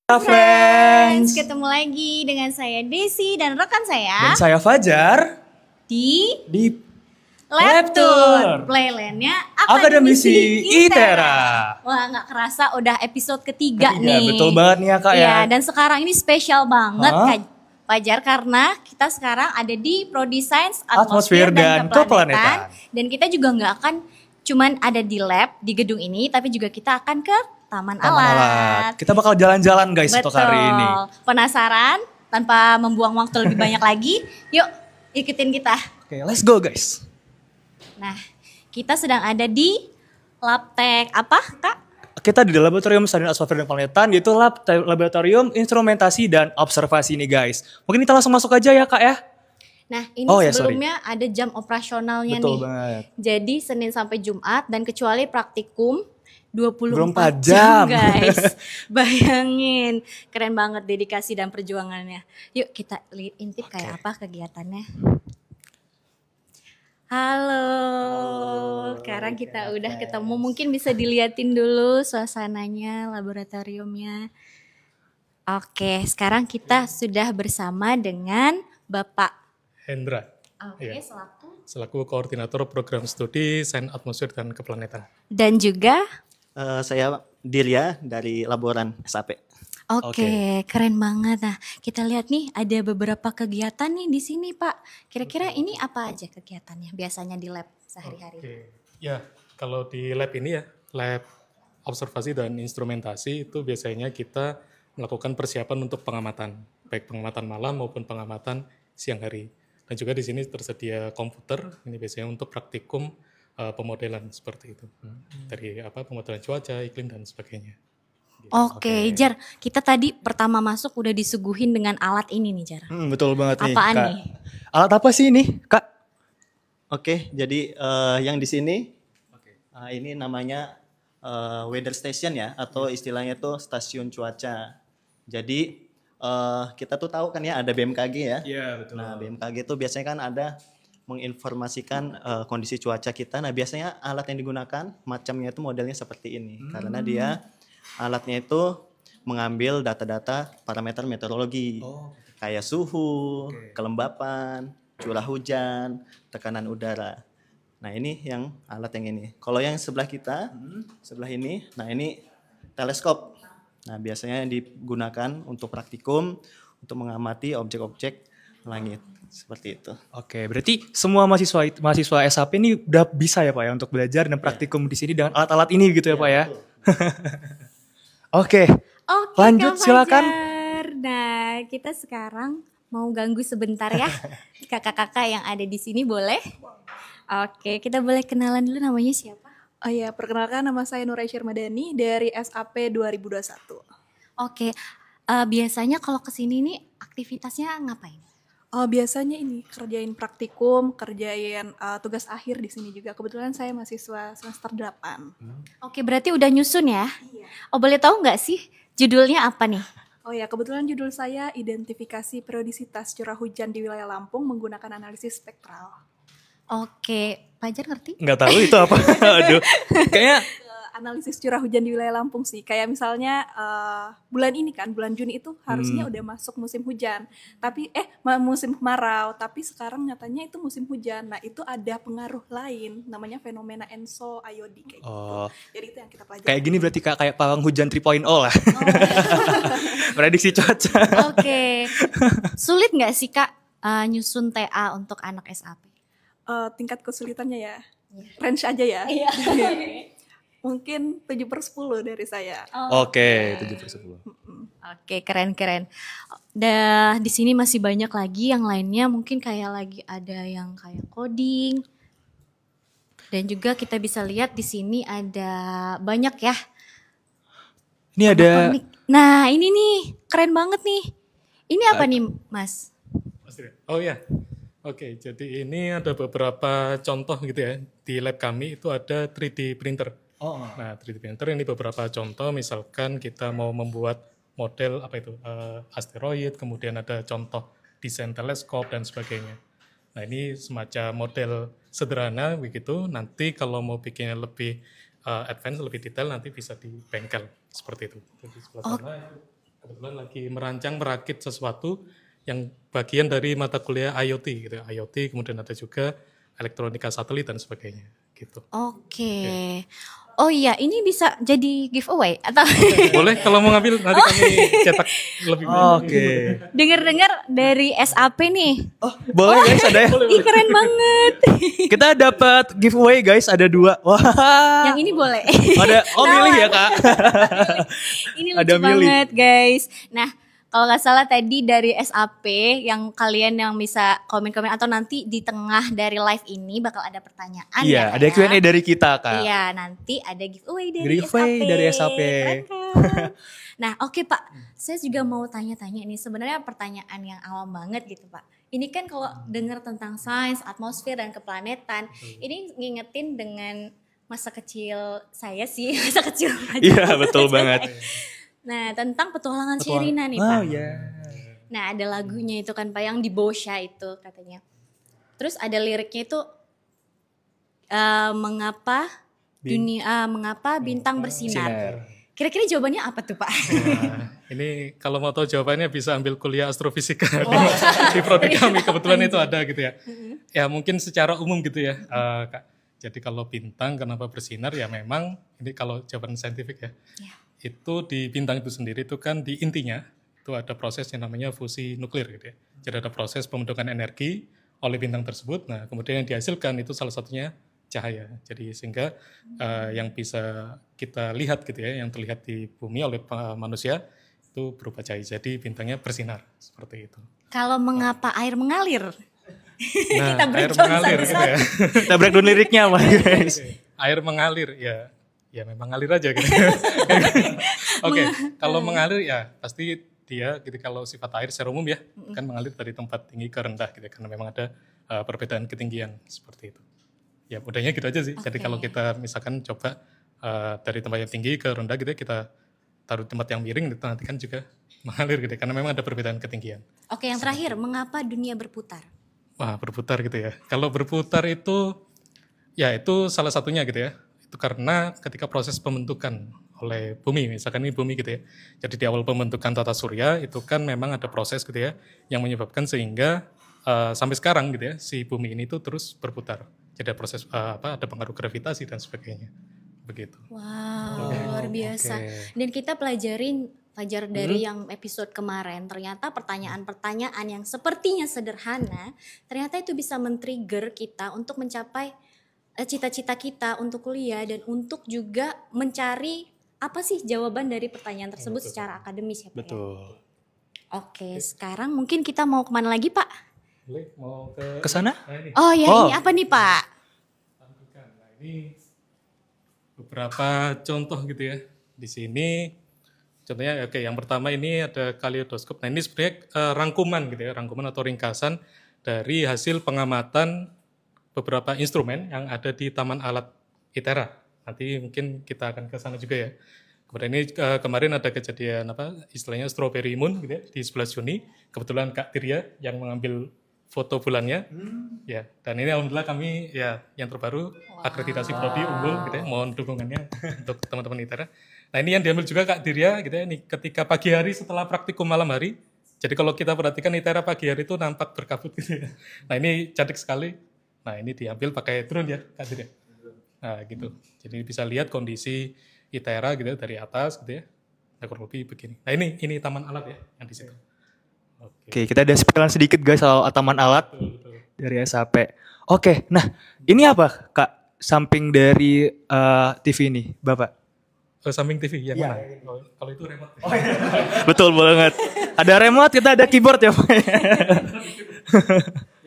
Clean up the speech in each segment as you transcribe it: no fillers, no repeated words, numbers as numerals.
Friends, ketemu lagi dengan saya Desi dan rekan saya dan saya Fajar di Lab Tour Playlandnya Akademisi ITERA. Wah, nggak kerasa udah episode ketiga nih. Betul banget nih ya Kak ya. Iya, dan sekarang ini spesial banget Hah? Kak Fajar karena kita sekarang ada di Prodi Sains Atmosfer dan Keplanetan. Dan kita juga nggak akan cuman ada di lab di gedung ini, tapi juga kita akan ke Taman Alat. Kita bakal jalan-jalan guys untuk hari ini. Penasaran? Tanpa membuang waktu lebih banyak lagi, yuk ikutin kita. Oke, let's go guys. Nah, kita sedang ada di Labtek apa, Kak? Kita di Laboratorium Stadion Atmosfer dan Keplanetan, yaitu Laboratorium Instrumentasi dan Observasi nih guys. Mungkin kita langsung masuk aja ya Kak ya. Nah, ini Oh, ya, sebelumnya ada jam operasionalnya Betul nih. banget. Jadi Senin sampai Jumat dan kecuali praktikum 24 jam. jam guys. Bayangin, keren banget dedikasi dan perjuangannya. Yuk kita intip kayak apa kegiatannya. Halo, sekarang kita udah ketemu. Mungkin bisa diliatin dulu suasananya, laboratoriumnya. Oke, sekarang kita sudah bersama dengan Bapak Hendra. Oke, Iya. selaku Koordinator Program Studi Sains Atmosfer dan Keplanetan. dan juga Saya Dirya dari Laboran SAP. Oke, keren banget. Nah, kita lihat nih ada beberapa kegiatan nih di sini, Pak. Kira-kira ini apa aja kegiatannya biasanya di lab sehari-hari? Oke. Ya, kalau di lab ini ya, lab observasi dan instrumentasi itu biasanya kita melakukan persiapan untuk pengamatan, baik pengamatan malam maupun pengamatan siang hari. Dan juga di sini tersedia komputer, ini biasanya untuk praktikum pemodelan seperti itu. Dari pemodelan cuaca, iklim dan sebagainya. Oke, Jar, kita tadi pertama masuk udah disuguhin dengan alat ini nih, Jar. Betul banget nih Apaan Kak. nih? Alat apa sih ini Kak? Oke, jadi yang di sini ini namanya weather station ya, atau istilahnya tuh stasiun cuaca. Jadi kita tuh tahu kan ya ada BMKG ya. Iya betul. Nah BMKG tuh biasanya kan ada menginformasikan kondisi cuaca kita. Nah biasanya alat yang digunakan macamnya itu modelnya seperti ini, karena dia alatnya itu mengambil data-data parameter meteorologi, kayak suhu, kelembapan, curah hujan, tekanan udara. Nah ini yang alat yang ini. Kalau yang sebelah kita, sebelah ini, nah ini teleskop. Nah biasanya digunakan untuk praktikum, untuk mengamati objek-objek langit, seperti itu. Oke, berarti semua mahasiswa SAP ini udah bisa ya Pak ya untuk belajar dan praktikum di sini dengan alat-alat ini gitu ya Pak ya. Oke, lanjut Kak silakan. Fajar. Nah, kita sekarang mau ganggu sebentar ya. Kakak-kakak yang ada di sini boleh? Oke, kita boleh kenalan dulu namanya siapa? Oh iya, perkenalkan nama saya Nuraisyah Madani dari SAP 2021. Oke, biasanya kalau kesini nih aktivitasnya ngapain? Oh, biasanya ini kerjain praktikum, kerjain tugas akhir di sini juga. Kebetulan saya mahasiswa semester 8. Oke, berarti udah nyusun ya? Oh, boleh tahu nggak sih judulnya apa nih? Oh ya, kebetulan judul saya identifikasi periodisitas curah hujan di wilayah Lampung menggunakan analisis spektral. Oke, Fajar ngerti? Nggak tahu itu apa. Aduh, kayaknya Analisis curah hujan di wilayah Lampung sih. Kayak misalnya bulan ini kan, bulan Juni itu harusnya udah masuk musim hujan. Tapi musim kemarau, tapi sekarang nyatanya itu musim hujan. Nah, itu ada pengaruh lain namanya fenomena ENSO IOD kayak gitu. Jadi itu yang kita pelajari. kayak gini berarti Kak, kayak pawang hujan 3.0 lah. Prediksi cuaca. Oke, sulit nggak sih Kak nyusun TA untuk anak SAP? Tingkat kesulitannya ya, range aja ya. Mungkin 7/10 dari saya. Oke, 7/10. Oke, keren-keren. Di sini masih banyak lagi yang lainnya, mungkin kayak lagi ada yang kayak coding. Dan juga kita bisa lihat di sini ada banyak ya. Ini ada Nah, ini nih keren banget nih. Ini apa nih, Mas? Oh ya, oke. Jadi ini ada beberapa contoh gitu ya. Di lab kami itu ada 3D printer. Nah, 3D printer ini beberapa contoh, misalkan kita mau membuat model asteroid, kemudian ada contoh desain teleskop dan sebagainya. Nah, ini semacam model sederhana begitu. Nanti kalau mau bikinnya lebih advance, lebih detail, nanti bisa di bengkel seperti itu. Di sebelah sana kebetulan lagi merakit sesuatu yang bagian dari mata kuliah IoT gitu. IoT, kemudian ada juga elektronika satelit dan sebagainya gitu. Oke. Oh iya, ini bisa jadi giveaway atau Boleh kalau mau ngambil nanti kami cetak lebih banyak. Oke. dengar-dengar dari SAP nih. Oh, boleh guys, ada ya. Ih, keren banget. Kita dapat giveaway guys, ada 2. Wah. Yang ini boleh. Ada milih ya, Kak. Ini Ada lucu milih. banget, guys. Nah, kalau nggak salah tadi dari SAP yang kalian yang bisa komen-komen atau nanti di tengah dari live ini bakal ada pertanyaan Iya, ya, ada Kak, Q&A ya? dari kita, Kak. Iya, nanti ada giveaway dari Giveaway SAP. dari SAP. Keren kan? Nah, oke Pak, saya juga mau tanya-tanya nih. Sebenarnya pertanyaan yang awam banget gitu Pak. Ini kan kalau dengar tentang sains, atmosfer dan keplanetan, ini ngingetin dengan masa kecil saya sih, masa kecil aja. Iya, betul banget. Nah, tentang petualangan Sherina nih Pak. Oh iya. Nah, ada lagunya itu kan Pak yang di Bosya itu katanya. Terus ada liriknya itu mengapa bintang bersinar. Kira-kira jawabannya apa tuh Pak? Nah, ini kalau mau tahu jawabannya bisa ambil kuliah astrofisika di prodi kami, kebetulan itu ada gitu ya. Ya mungkin secara umum gitu ya, Kak. Jadi kalau bintang kenapa bersinar ya memang ini kalau jawaban saintifik ya. Itu di bintang itu sendiri itu kan di intinya itu ada proses yang namanya fusi nuklir gitu ya. Jadi ada proses pembentukan energi oleh bintang tersebut. Nah, kemudian yang dihasilkan itu salah satunya cahaya. Jadi sehingga yang bisa kita lihat gitu ya, yang terlihat di bumi oleh manusia itu berupa cahaya. Jadi bintangnya bersinar seperti itu. Kalau mengapa air mengalir? Nah, Kita air breakdown mengalir gitu ya. Kita breakdown liriknya apa guys? Air mengalir ya memang ngalir aja gitu. Oke, kalau mengalir ya pasti dia gitu, kalau sifat air secara umum ya kan mengalir dari tempat tinggi ke rendah gitu karena memang ada perbedaan ketinggian seperti itu. Ya mudahnya gitu aja sih. Jadi kalau kita misalkan coba dari tempat yang tinggi ke rendah gitu ya, kita taruh tempat yang miring gitu, nanti kan juga mengalir gitu karena memang ada perbedaan ketinggian. Oke, yang terakhir, mengapa dunia berputar? Wah, berputar gitu ya. Kalau berputar itu ya itu salah satunya gitu ya. Itu karena ketika proses pembentukan oleh bumi, misalkan ini bumi gitu ya. Jadi di awal pembentukan tata surya itu kan memang ada proses gitu ya yang menyebabkan sehingga sampai sekarang gitu ya si bumi ini tuh terus berputar. Jadi ada proses ada pengaruh gravitasi dan sebagainya. Begitu. Wow, luar biasa. Dan kita belajar dari yang episode kemarin, ternyata pertanyaan-pertanyaan yang sepertinya sederhana, ternyata itu bisa men-trigger kita untuk mencapai cita-cita kita untuk kuliah dan untuk juga mencari apa sih jawaban dari pertanyaan tersebut secara akademis ya Pak. Betul. Oke, sekarang mungkin kita mau kemana lagi Pak? Boleh mau Ke sana? ini. Oh ya, ini apa nih Pak? Nah, ini beberapa contoh gitu ya. Di sini contohnya oke, yang pertama ini ada kaleidoskop. Nah, ini sebenarnya rangkuman gitu ya, rangkuman atau ringkasan dari hasil pengamatan beberapa instrumen yang ada di Taman Alat ITERA. Nanti mungkin kita akan ke sana juga ya. Kemudian ini kemarin ada kejadian istilahnya strawberry moon gitu ya, di 11 Juni. Kebetulan Kak Tirya yang mengambil foto bulannya. Ya, dan ini alhamdulillah kami ya yang terbaru akreditasi prodi unggul gitu ya. Mohon dukungannya untuk teman-teman ITERA. Nah, ini yang diambil juga Kak Tirya gitu ya. Ini ketika pagi hari setelah praktikum malam hari. Jadi kalau kita perhatikan ITERA pagi hari itu nampak berkabut gitu ya. Nah, ini cantik sekali. Nah, ini diambil pakai drone ya Kak Tirya. Nah, gitu. Jadi bisa lihat kondisi ITERA gitu ya, dari atas gitu ya. Nah, kurang lebih begini. Nah, ini taman alat ya yang di situ. Oke, kita ada spesialan sedikit guys soal taman alat dari SAP. Oke, nah ini apa Kak samping dari TV ini Bapak? Samping TV yang mana? Kalau itu remote. Betul banget. Ada remote, kita ada keyboard ya Pak.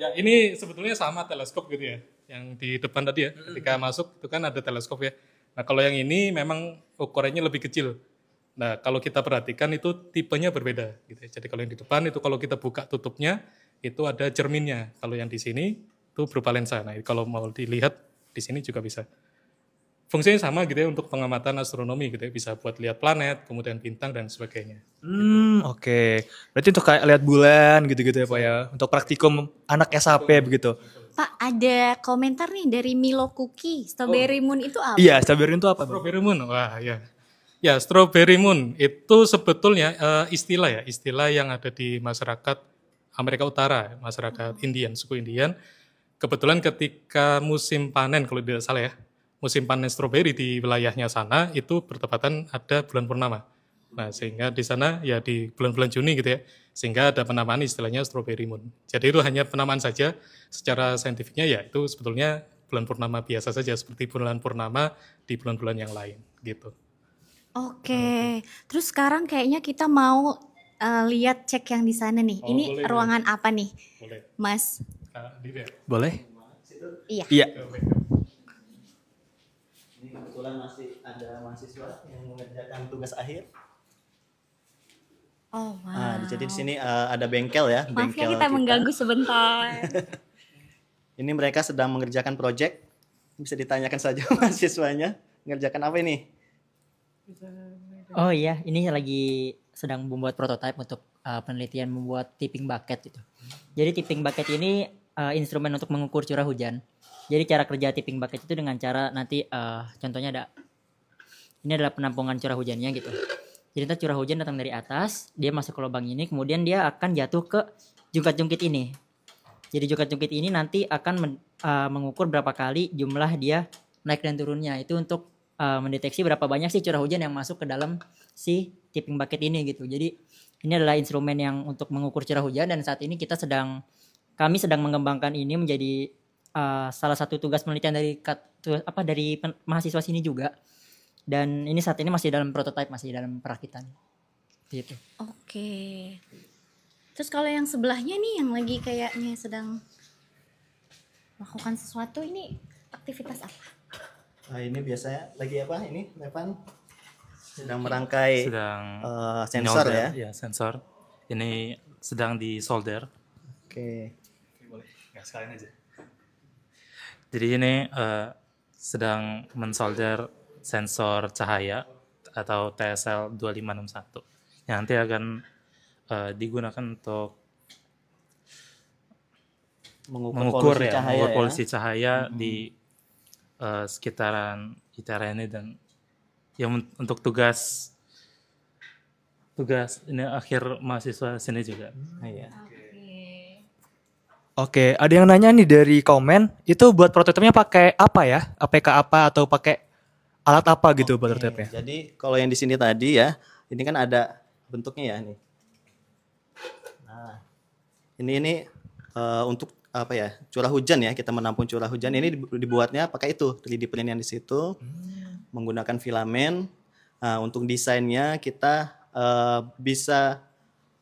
Ya, ini sebetulnya sama teleskop gitu ya. Yang di depan tadi ya, ketika masuk itu kan ada teleskop ya. Nah, kalau yang ini memang ukurannya lebih kecil. Nah, kalau kita perhatikan itu tipenya berbeda gitu ya. Jadi kalau yang di depan itu kalau kita buka tutupnya itu ada cerminnya. Kalau yang di sini itu berupa lensa. Nah, kalau mau dilihat di sini juga bisa. Fungsinya sama gitu ya untuk pengamatan astronomi gitu ya. Bisa buat lihat planet, kemudian bintang dan sebagainya. Oke. Berarti untuk kayak lihat bulan gitu-gitu ya Pak ya. Untuk praktikum anak SAP begitu. Pak, ada komentar nih dari Milo Cookie. Strawberry Moon itu apa? Iya, strawberry itu apa? Bang? Strawberry moon, wah ya. Ya, strawberry moon itu sebetulnya istilah yang ada di masyarakat Amerika Utara, masyarakat Indian, suku Indian. Kebetulan ketika musim panen, kalau tidak salah ya, musim panen strawberry di wilayahnya sana itu bertepatan ada bulan purnama. Nah, sehingga di sana ya di bulan-bulan Juni gitu ya, sehingga ada penamaan istilahnya strawberry moon. Jadi itu hanya penamaan saja, secara saintifiknya ya itu sebetulnya bulan purnama biasa saja, seperti bulan purnama di bulan-bulan yang lain gitu. Oke. Terus sekarang kayaknya kita mau lihat cek yang di sana nih. Oh, Ini boleh, ruangan apa nih, Boleh. Mas? Boleh? Iya. Iya. Ini kebetulan masih ada mahasiswa yang mengerjakan tugas akhir. Oh, wow. Nah, jadi di sini ada bengkel ya, Maaf ya bengkel kita mengganggu sebentar. Ini mereka sedang mengerjakan proyek. Bisa ditanyakan saja mahasiswanya, mengerjakan apa ini? Oh iya, ini lagi sedang membuat prototipe untuk penelitian membuat tipping bucket itu. Jadi tipping bucket ini instrumen untuk mengukur curah hujan. Jadi cara kerja tipping bucket itu dengan cara nanti contohnya ini adalah penampungan curah hujannya gitu. Jadi nanti curah hujan datang dari atas, dia masuk ke lubang ini, kemudian dia akan jatuh ke jungkat-jungkit ini. Jadi jungkat-jungkit ini nanti akan mengukur berapa kali jumlah dia naik dan turunnya. Itu untuk mendeteksi berapa banyak sih curah hujan yang masuk ke dalam si tipping bucket ini gitu. Jadi ini adalah instrumen yang untuk mengukur curah hujan dan saat ini kami sedang mengembangkan ini menjadi salah satu tugas penelitian dari mahasiswa sini juga. Dan ini saat ini masih dalam prototipe, masih dalam perakitan. Gitu. Oke. Terus kalau yang sebelahnya nih yang lagi kayaknya sedang melakukan sesuatu, ini aktivitas apa? Nah, ini biasanya lagi apa ini, Levan? Sedang merangkai sensor nyolder, ya? Ya, sensor. Ini sedang di solder. Oke. Boleh. Nggak sekalian aja. Jadi ini sedang mensolder sensor cahaya atau TSL 2561 yang nanti akan digunakan untuk mengukur polusi cahaya di sekitaran ITERA ini, dan yang untuk tugas ini akhir mahasiswa sini juga. Iya. Oke, ada yang nanya nih dari komen, itu buat prototipenya pakai apa ya? APK apa atau pakai alat apa gitu buat prototipnya? Jadi kalau yang di sini tadi ya, ini kan ada bentuknya ya nih. Nah, ini untuk apa ya, curah hujan ya, kita menampung curah hujan. Ini dibuatnya pakai itu 3D print yang di situ, menggunakan filamen. Untuk desainnya kita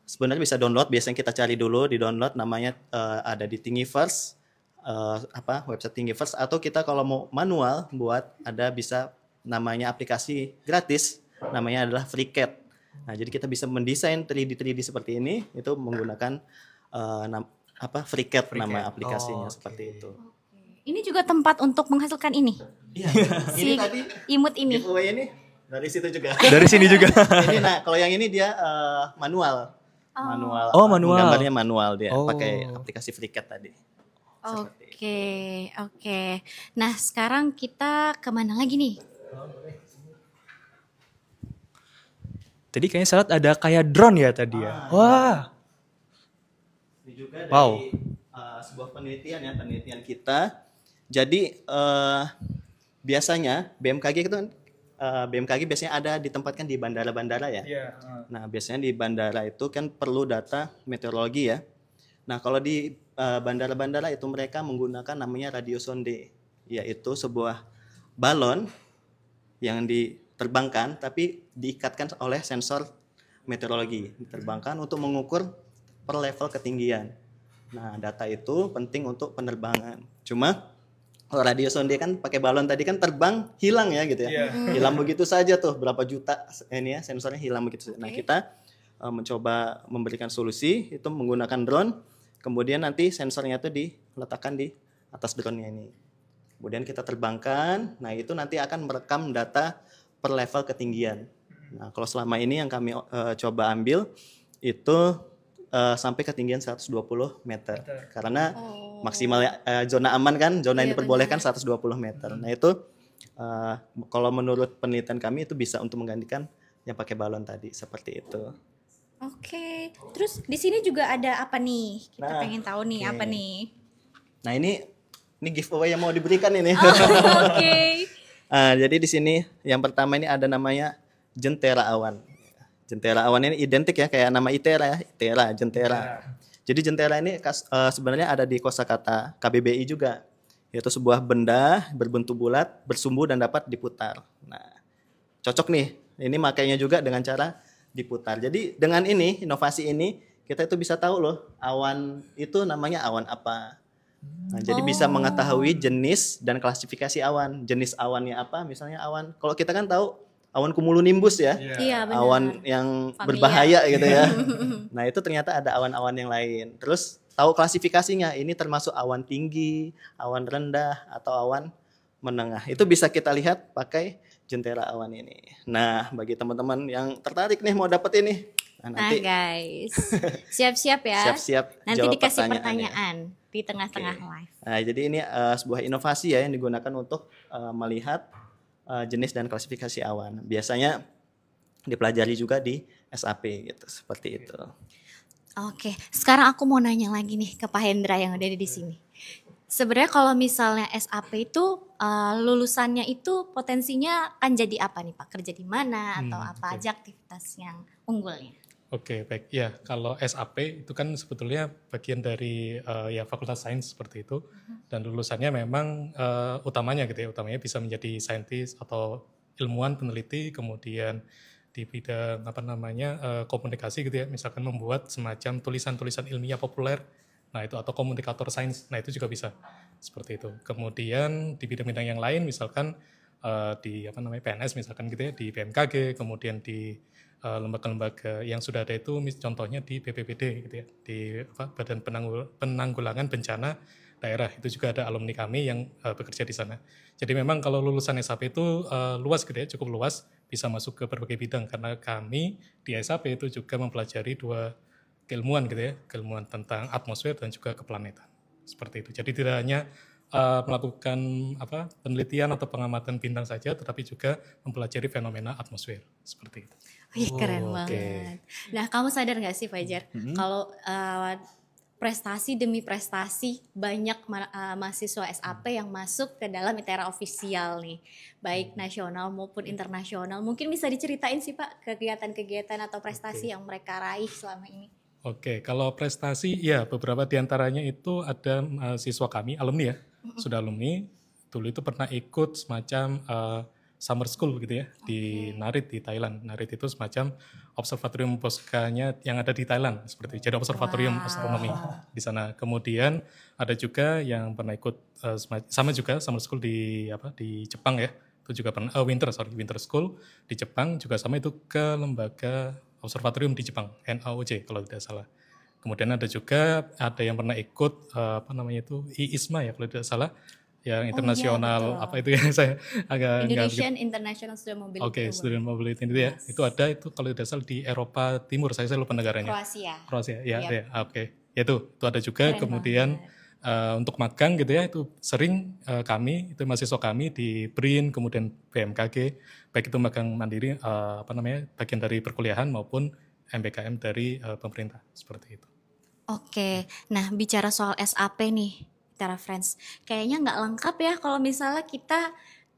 sebenarnya bisa download. Biasanya kita cari dulu di download, namanya ada di Thingiverse, website Thingiverse, atau kita kalau mau manual buat bisa namanya aplikasi gratis, namanya adalah FreeCAD. Nah, jadi kita bisa mendesain 3D seperti ini, itu menggunakan FreeCAD nama aplikasinya seperti itu. Ini juga tempat untuk menghasilkan ini. Iya. Si Ini tadi imut ini. giveaway ini dari situ juga. Dari sini juga. Ini kalau yang ini dia manual. Manual. Oh, manual. Gambarnya manual dia pakai aplikasi FreeCAD tadi. Oke. Nah, sekarang kita kemana lagi nih? Tadi kayaknya saat ada kayak drone ya tadi ya. Wah. Ini juga dari sebuah penelitian kita. Jadi biasanya BMKG biasanya ada ditempatkan di bandara-bandara ya. Nah, biasanya di bandara itu kan perlu data meteorologi ya. Nah, kalau di bandara-bandara itu mereka menggunakan namanya radiosonde, yaitu sebuah balon yang diterbangkan tapi diikatkan oleh sensor meteorologi, diterbangkan untuk mengukur per level ketinggian. Nah, data itu penting untuk penerbangan. Cuma kalau radiosonde kan pakai balon tadi kan terbang hilang ya gitu ya. Hilang begitu saja tuh, berapa juta ini ya sensornya hilang begitu saja. Nah, kita mencoba memberikan solusi itu menggunakan drone. Kemudian nanti sensornya itu diletakkan di atas drone-nya ini. Kemudian kita terbangkan. Nah, itu nanti akan merekam data per level ketinggian. Nah, kalau selama ini yang kami coba ambil itu sampai ketinggian 120 meter. Karena maksimal zona aman kan, zona yang diperbolehkan 120 meter. Nah, itu Eh, kalau menurut penelitian kami itu bisa untuk menggantikan yang pakai balon tadi seperti itu. Oke. Terus di sini juga ada apa nih? Kita Nah, pengen tahu nih oke. apa nih? Nah ini giveaway yang mau diberikan ini. Oh, oke. Jadi di sini yang pertama ini ada namanya jentera awan. Jentera awan ini identik ya kayak nama Itera ya, Itera, jentera. Jadi jentera ini sebenarnya ada di kosakata KBBI juga, yaitu sebuah benda berbentuk bulat, bersumbu dan dapat diputar. Nah, cocok nih. Ini makainya juga dengan cara diputar. Jadi dengan ini, inovasi ini, kita itu bisa tahu loh awan itu namanya awan apa. Nah, jadi bisa mengetahui jenis dan klasifikasi awan. Jenis awannya apa? Misalnya awan, kalau kita kan tahu awan cumulonimbus ya. Iya, benar. Awan yang berbahaya gitu ya. Nah, itu ternyata ada awan-awan yang lain. Terus tahu klasifikasinya, ini termasuk awan tinggi, awan rendah, atau awan menengah. Itu bisa kita lihat pakai jentera awan ini. Nah, bagi teman-teman yang tertarik nih mau dapat ini, nah, Nah nanti guys, siap-siap ya. siap-siap Nanti jawab dikasih pertanyaannya. pertanyaan di tengah-tengah Oke. live. Nah, jadi ini sebuah inovasi ya yang digunakan untuk melihat jenis dan klasifikasi awan. Biasanya dipelajari juga di SAP gitu, seperti itu. Oke, sekarang aku mau nanya lagi nih ke Pak Hendra yang ada di sini. Sebenarnya kalau misalnya SAP itu lulusannya itu potensinya akan jadi apa nih Pak? Kerja di mana atau apa aja aktivitas yang unggulnya? Oke, baik. Ya, kalau SAP itu kan sebetulnya bagian dari ya Fakultas Sains seperti itu. Dan lulusannya memang utamanya gitu ya, utamanya bisa menjadi saintis atau ilmuwan peneliti, kemudian di bidang apa namanya komunikasi gitu ya, misalkan membuat semacam tulisan-tulisan ilmiah populer. Nah, itu atau komunikator sains. Nah, itu juga bisa seperti itu. Kemudian di bidang-bidang yang lain misalkan di apa namanya PNS misalkan gitu ya, di BMKG, kemudian di lembaga-lembaga yang sudah ada itu contohnya di BPBD gitu ya, di Badan Penanggulangan Bencana Daerah, itu juga ada alumni kami yang bekerja di sana. Jadi memang kalau lulusan SAP itu luas gitu ya, cukup luas, bisa masuk ke berbagai bidang karena kami di SAP itu juga mempelajari dua keilmuan gitu ya, keilmuan tentang atmosfer dan juga keplanetan. Seperti itu. Jadi tidak hanya melakukan penelitian atau pengamatan bintang saja, tetapi juga mempelajari fenomena atmosfer seperti itu. Wih, keren banget. Nah, kamu sadar nggak sih Fajar, kalau prestasi demi prestasi banyak mahasiswa SAP yang masuk ke dalam ITERA official nih, baik nasional maupun internasional. Mungkin bisa diceritain sih Pak kegiatan-kegiatan atau prestasi yang mereka raih selama ini. Oke, kalau prestasi ya beberapa diantaranya itu ada siswa kami, alumni ya, sudah alumni, dulu itu pernah ikut semacam summer school gitu ya, di Narit di Thailand. Narit itu semacam observatorium Posca-nya yang ada di Thailand, seperti itu. Jadi observatorium astronomi di sana. Kemudian ada juga yang pernah ikut sama juga summer school di Jepang ya, itu juga pernah winter school di Jepang juga sama, itu ke lembaga observatorium di Jepang, NAOJ kalau tidak salah. Kemudian ada yang pernah ikut IISMA ya kalau tidak salah, yang internasional itu ya, saya agak Indonesian International Student Mobility. Oke, Student Mobility itu ya. Itu ada itu kalau tidak salah di Eropa Timur, saya lupa negaranya. Kroasia ya, ya oke. Ya itu ada juga. Keren kemudian untuk magang gitu ya, itu sering kami, itu mahasiswa kami di BRIN, kemudian BMKG, baik itu magang mandiri, bagian dari perkuliahan maupun MBKM dari pemerintah, seperti itu. Oke, nah bicara soal SAP nih, ITERA Friends, kayaknya nggak lengkap ya kalau misalnya kita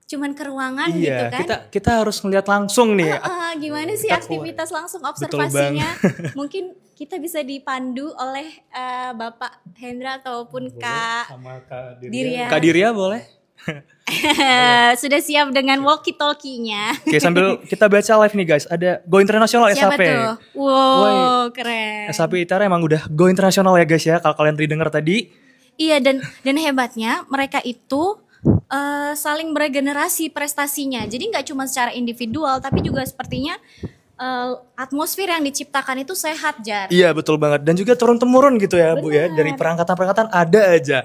cuman ke ruangan gitu kan. Kita harus ngeliat langsung nih. Gimana sih aktivitas langsung observasinya? Mungkin kita bisa dipandu oleh Bapak Hendra ataupun Kak Diria. Kak Diria boleh? Sudah siap dengan walkie-talkie-nya. Oke, sambil kita baca live nih guys, ada Go Internasional Siapa SAP. tuh? Wow, keren. SAP ITERA emang udah Go Internasional ya guys ya, kalau kalian tadi dengar tadi. Iya, dan hebatnya mereka itu saling beregenerasi prestasinya. Jadi nggak cuma secara individual, tapi juga sepertinya atmosfer yang diciptakan itu sehat, Jar. Iya, betul banget. Dan juga turun-temurun gitu ya, Bu ya. Dari perangkatan-perangkatan ada aja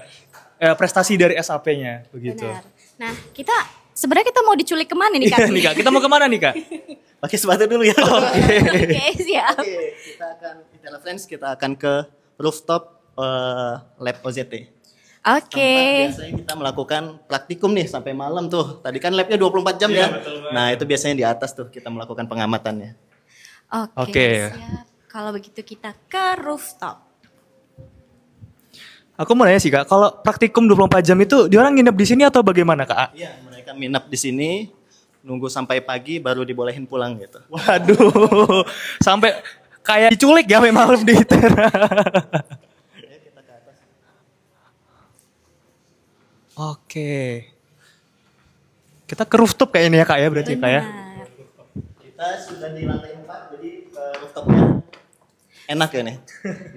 prestasi dari SAP-nya begitu. Benar. Nah, sebenarnya kita mau diculik kemana nih, Kak? Nih Kak, kita mau kemana nih Kak? Pakai sepatu dulu ya. Oke, siap. Kita akan ke rooftop lab OZT. Oke. Biasanya kita melakukan praktikum nih sampai malam tuh. Tadi kan labnya 24 jam ya. Nah itu biasanya di atas tuh kita melakukan pengamatannya. Oke. Siap. Kalau begitu kita ke rooftop. Aku mau nanya sih Kak, kalau praktikum 24 jam itu dia orang nginep di sini atau bagaimana Kak? Iya, mereka nginep di sini, nunggu sampai pagi baru dibolehin pulang gitu. Waduh, sampai kayak diculik ya memang di ITERA. Oke. Kita ke rooftop kayak ini ya Kak ya berarti Kak ya. Kita sudah di lantai 4, jadi rooftopnya enak ya nih.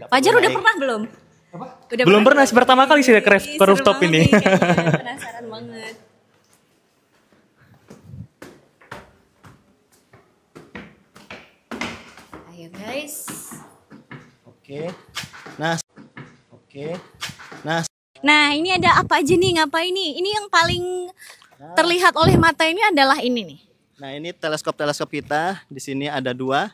Fajar udah pernah belum? Udah Belum pernah sih, pertama kali sih ke rooftop ini. Penasaran banget. Ayo guys. Oke. Nah, Nah ini ada apa aja nih, ngapain nih? Ini yang paling terlihat oleh mata ini adalah ini nih. nah ini teleskop kita. Di sini ada 2.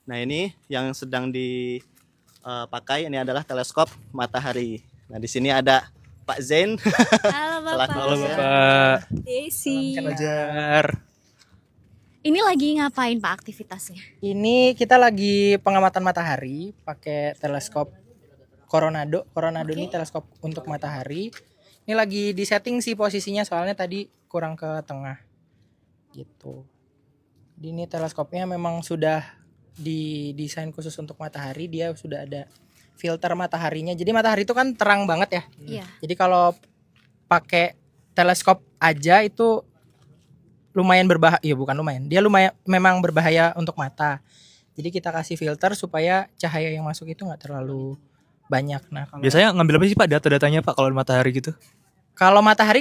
Nah, ini yang sedang dipakai ini adalah teleskop matahari. Nah, di sini ada Pak Zain. Halo Bapak. Halo Bapak. Desi. Fajar. Ini lagi ngapain Pak aktivitasnya? Ini kita lagi pengamatan matahari pakai teleskop Coronado. Coronado ini teleskop untuk matahari. Ini lagi di setting sih posisinya soalnya tadi kurang ke tengah. Gitu. Ini teleskopnya memang sudah didesain khusus untuk matahari. Dia sudah ada filter mataharinya. Jadi matahari itu kan terang banget ya. Iya. Jadi kalau pakai teleskop aja itu lumayan berbahaya, ya bukan lumayan. Dia lumayan memang berbahaya untuk mata. Jadi kita kasih filter supaya cahaya yang masuk itu nggak terlalu banyak. Nah, Biasanya ngambil apa sih Pak data-datanya Pak kalau matahari gitu? kalau matahari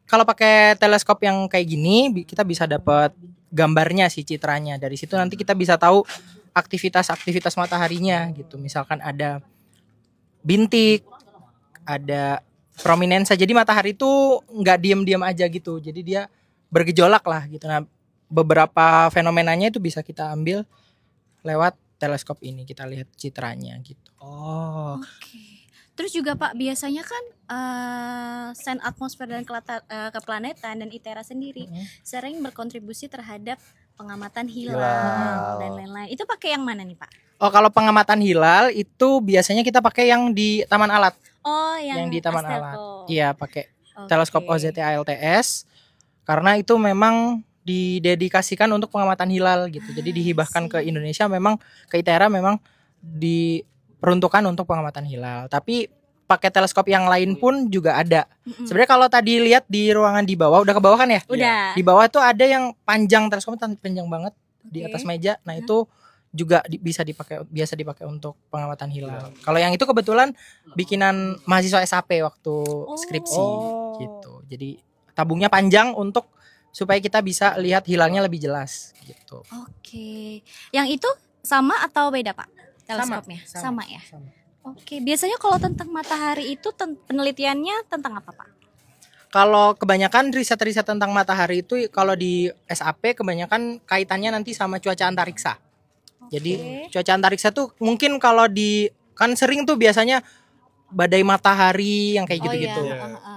kalau pakai teleskop yang kayak gini kita bisa dapat gambarnya sih, citranya. Dari situ nanti kita bisa tahu aktivitas mataharinya gitu. Misalkan ada bintik, ada prominensa. Jadi matahari itu nggak diam-diam aja gitu. Jadi dia bergejolak lah gitu. Nah, beberapa fenomenanya itu bisa kita ambil lewat teleskop ini. Kita lihat citranya gitu. Oh. Oke. Terus juga Pak biasanya kan Sains Atmosfer dan Keplanetan dan ITERA sendiri sering berkontribusi terhadap pengamatan hilal dan lain-lain. Itu pakai yang mana nih Pak? Oh, kalau pengamatan hilal itu biasanya kita pakai yang di Taman Alat. Oh, yang di Taman Astelco. Alat. Iya, pakai Oke. teleskop OZT ALTS. Karena itu memang didedikasikan untuk pengamatan hilal gitu. Jadi dihibahkan ke Indonesia, memang ke ITERA memang diperuntukkan untuk pengamatan hilal. Tapi pakai teleskop yang lain pun juga ada. Sebenarnya kalau tadi lihat di ruangan di bawah, udah ke bawah kan ya? Udah. Di bawah tuh ada yang panjang, teleskopnya panjang banget di atas meja. Nah, itu juga biasa dipakai untuk pengamatan hilal. Kalau yang itu kebetulan bikinan mahasiswa SAP waktu skripsi gitu. Jadi tabungnya panjang untuk supaya kita bisa lihat hilalnya lebih jelas gitu. Oke. Yang itu sama atau beda Pak? Teleskopnya? Sama ya? Sama. Oke. Biasanya kalau tentang matahari itu penelitiannya tentang apa Pak? Kalau kebanyakan riset-riset tentang matahari itu kalau di SAP kebanyakan kaitannya nanti sama cuaca antariksa. Jadi cuaca antariksa tuh mungkin kalau kan sering tuh biasanya badai matahari yang kayak gitu-gitu.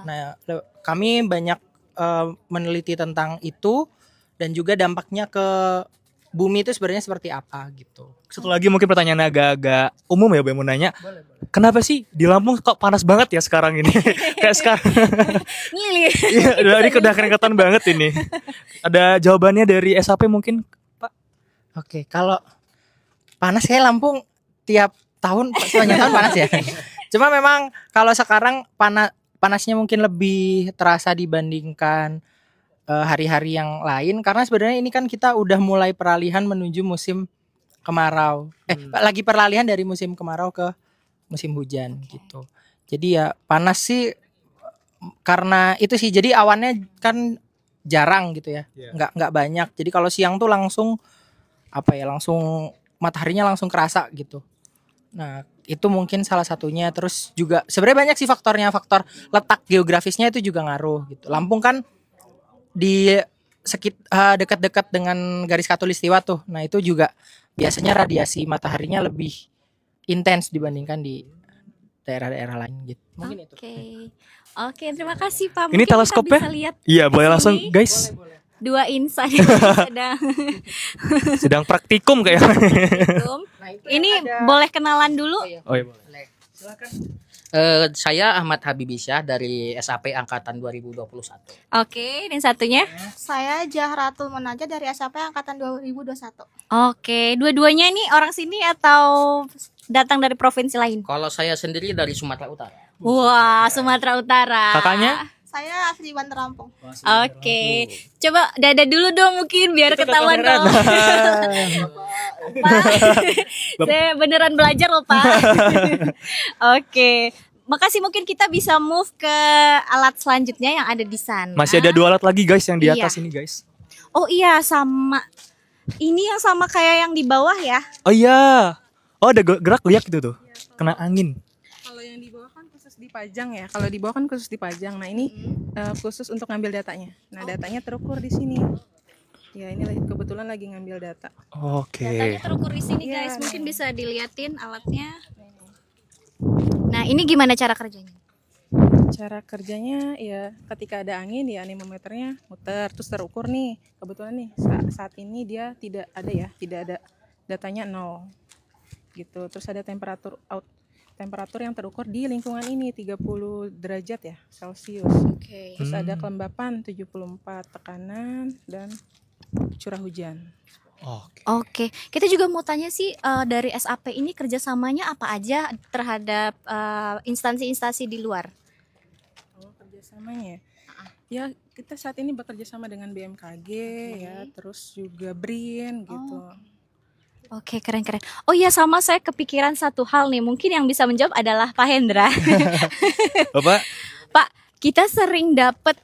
Nah, kami banyak meneliti tentang itu dan juga dampaknya ke bumi itu sebenarnya seperti apa gitu. Satu lagi mungkin pertanyaan agak umum ya, Bang, mau nanya. Kenapa sih di Lampung kok panas banget ya sekarang ini? Kayak sekarang. Iya, udah keringetan banget ini. Ada jawabannya dari SAP mungkin, Pak? Oke, kalau panas kayak Lampung tiap tahun sepanjang tahun panas ya. Cuma memang kalau sekarang panasnya mungkin lebih terasa dibandingkan hari-hari yang lain karena sebenarnya ini kan kita udah mulai peralihan menuju musim kemarau. Lagi peralihan dari musim kemarau ke musim hujan gitu. Jadi ya panas sih karena itu sih. Jadi awannya kan jarang gitu ya. Nggak banyak. Jadi kalau siang tuh langsung langsung mataharinya langsung kerasa gitu. Nah, itu mungkin salah satunya. Terus juga sebenarnya banyak sih faktornya. Faktor letak geografisnya itu juga ngaruh gitu. Lampung kan di dekat-dekat dengan garis khatulistiwa tuh. Nah, itu juga biasanya radiasi mataharinya lebih intens dibandingkan di daerah-daerah lain gitu. Mungkin itu. Oke, terima kasih Pak. Ini Mungkin kita teleskopnya? bisa lihat Iya, boleh di langsung sini. guys. Dua insan yang sedang Sedang praktikum kayaknya. praktikum. Ini boleh kenalan dulu. Oh iya boleh. Silakan. Saya Ahmad Habibisyah dari SAP angkatan 2021. Oke, dan satunya? Saya Jahratul Munajat dari SAP angkatan 2021. Oke, dua-duanya ini orang sini atau datang dari provinsi lain? Kalau saya sendiri dari Sumatera Utara. Wah, Sumatera Utara. Kakaknya? Saya asli Bandar Lampung. Oke, coba dada dulu dong mungkin biar ketahuan dong. Pak, saya beneran belajar loh Pak. Oke, makasih, mungkin kita bisa move ke alat selanjutnya yang ada di sana. Masih ada 2 alat lagi guys yang di Iya. atas ini guys. Oh iya, sama. Ini yang sama kayak yang di bawah ya? Oh iya. Oh ada gerak liak gitu tuh. Kena angin. Kalau yang di bawah kan khusus dipajang ya. Kalau di bawah kan khusus dipajang. Nah ini khusus untuk ngambil datanya. Nah datanya terukur di sini. Ya ini kebetulan lagi ngambil data. Oke. Datanya terukur di sini Iya. guys. Mungkin bisa diliatin alatnya. Nah ini gimana cara kerjanya? Cara kerjanya ya ketika ada angin ya anemometernya muter terus terukur nih. Kebetulan nih saat ini dia tidak ada datanya 0 gitu. Terus ada temperatur yang terukur di lingkungan ini 30 derajat ya Celcius. Oke. Terus ada kelembapan 74, tekanan dan curah hujan. Oke, kita juga mau tanya sih dari SAP ini kerjasamanya apa aja terhadap instansi-instansi di luar? Kerjasamanya ya kita saat ini bekerja sama dengan BMKG ya, terus juga BRIN gitu. Oke, keren-keren. Oh iya, sama saya kepikiran satu hal nih. Mungkin yang bisa menjawab adalah Pak Hendra. Bapak? Pak, kita sering dapat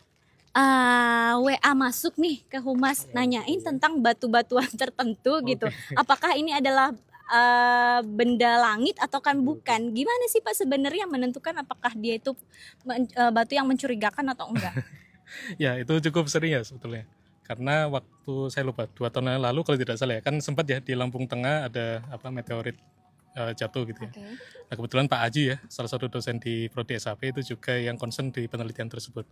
WA masuk nih ke Humas nanyain tentang batu-batuan tertentu gitu. Apakah ini adalah benda langit atau kan bukan? Gimana sih Pak sebenarnya menentukan apakah dia itu batu yang mencurigakan atau enggak? Ya itu cukup sering ya sebetulnya. Karena waktu saya lupa 2 tahun yang lalu kalau tidak salah ya kan sempat ya di Lampung Tengah ada meteorit jatuh gitu ya. Nah kebetulan Pak Aji ya salah satu dosen di Prodi SAP itu juga yang concern di penelitian tersebut.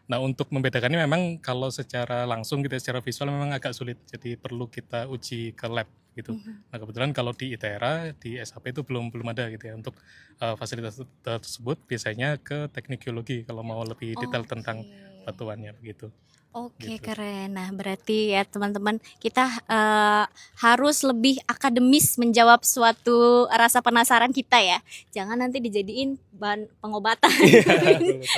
Nah untuk membedakannya memang kalau secara langsung gitu ya, secara visual memang agak sulit. Jadi perlu kita uji ke lab gitu. Nah kebetulan kalau di ITERA di SAP itu belum ada gitu ya untuk fasilitas tersebut. Biasanya ke teknik geologi kalau mau lebih detail tentang batuannya begitu. Oke, keren. Nah, berarti ya teman-teman kita harus lebih akademis menjawab suatu rasa penasaran kita ya. Jangan nanti dijadiin bahan pengobatan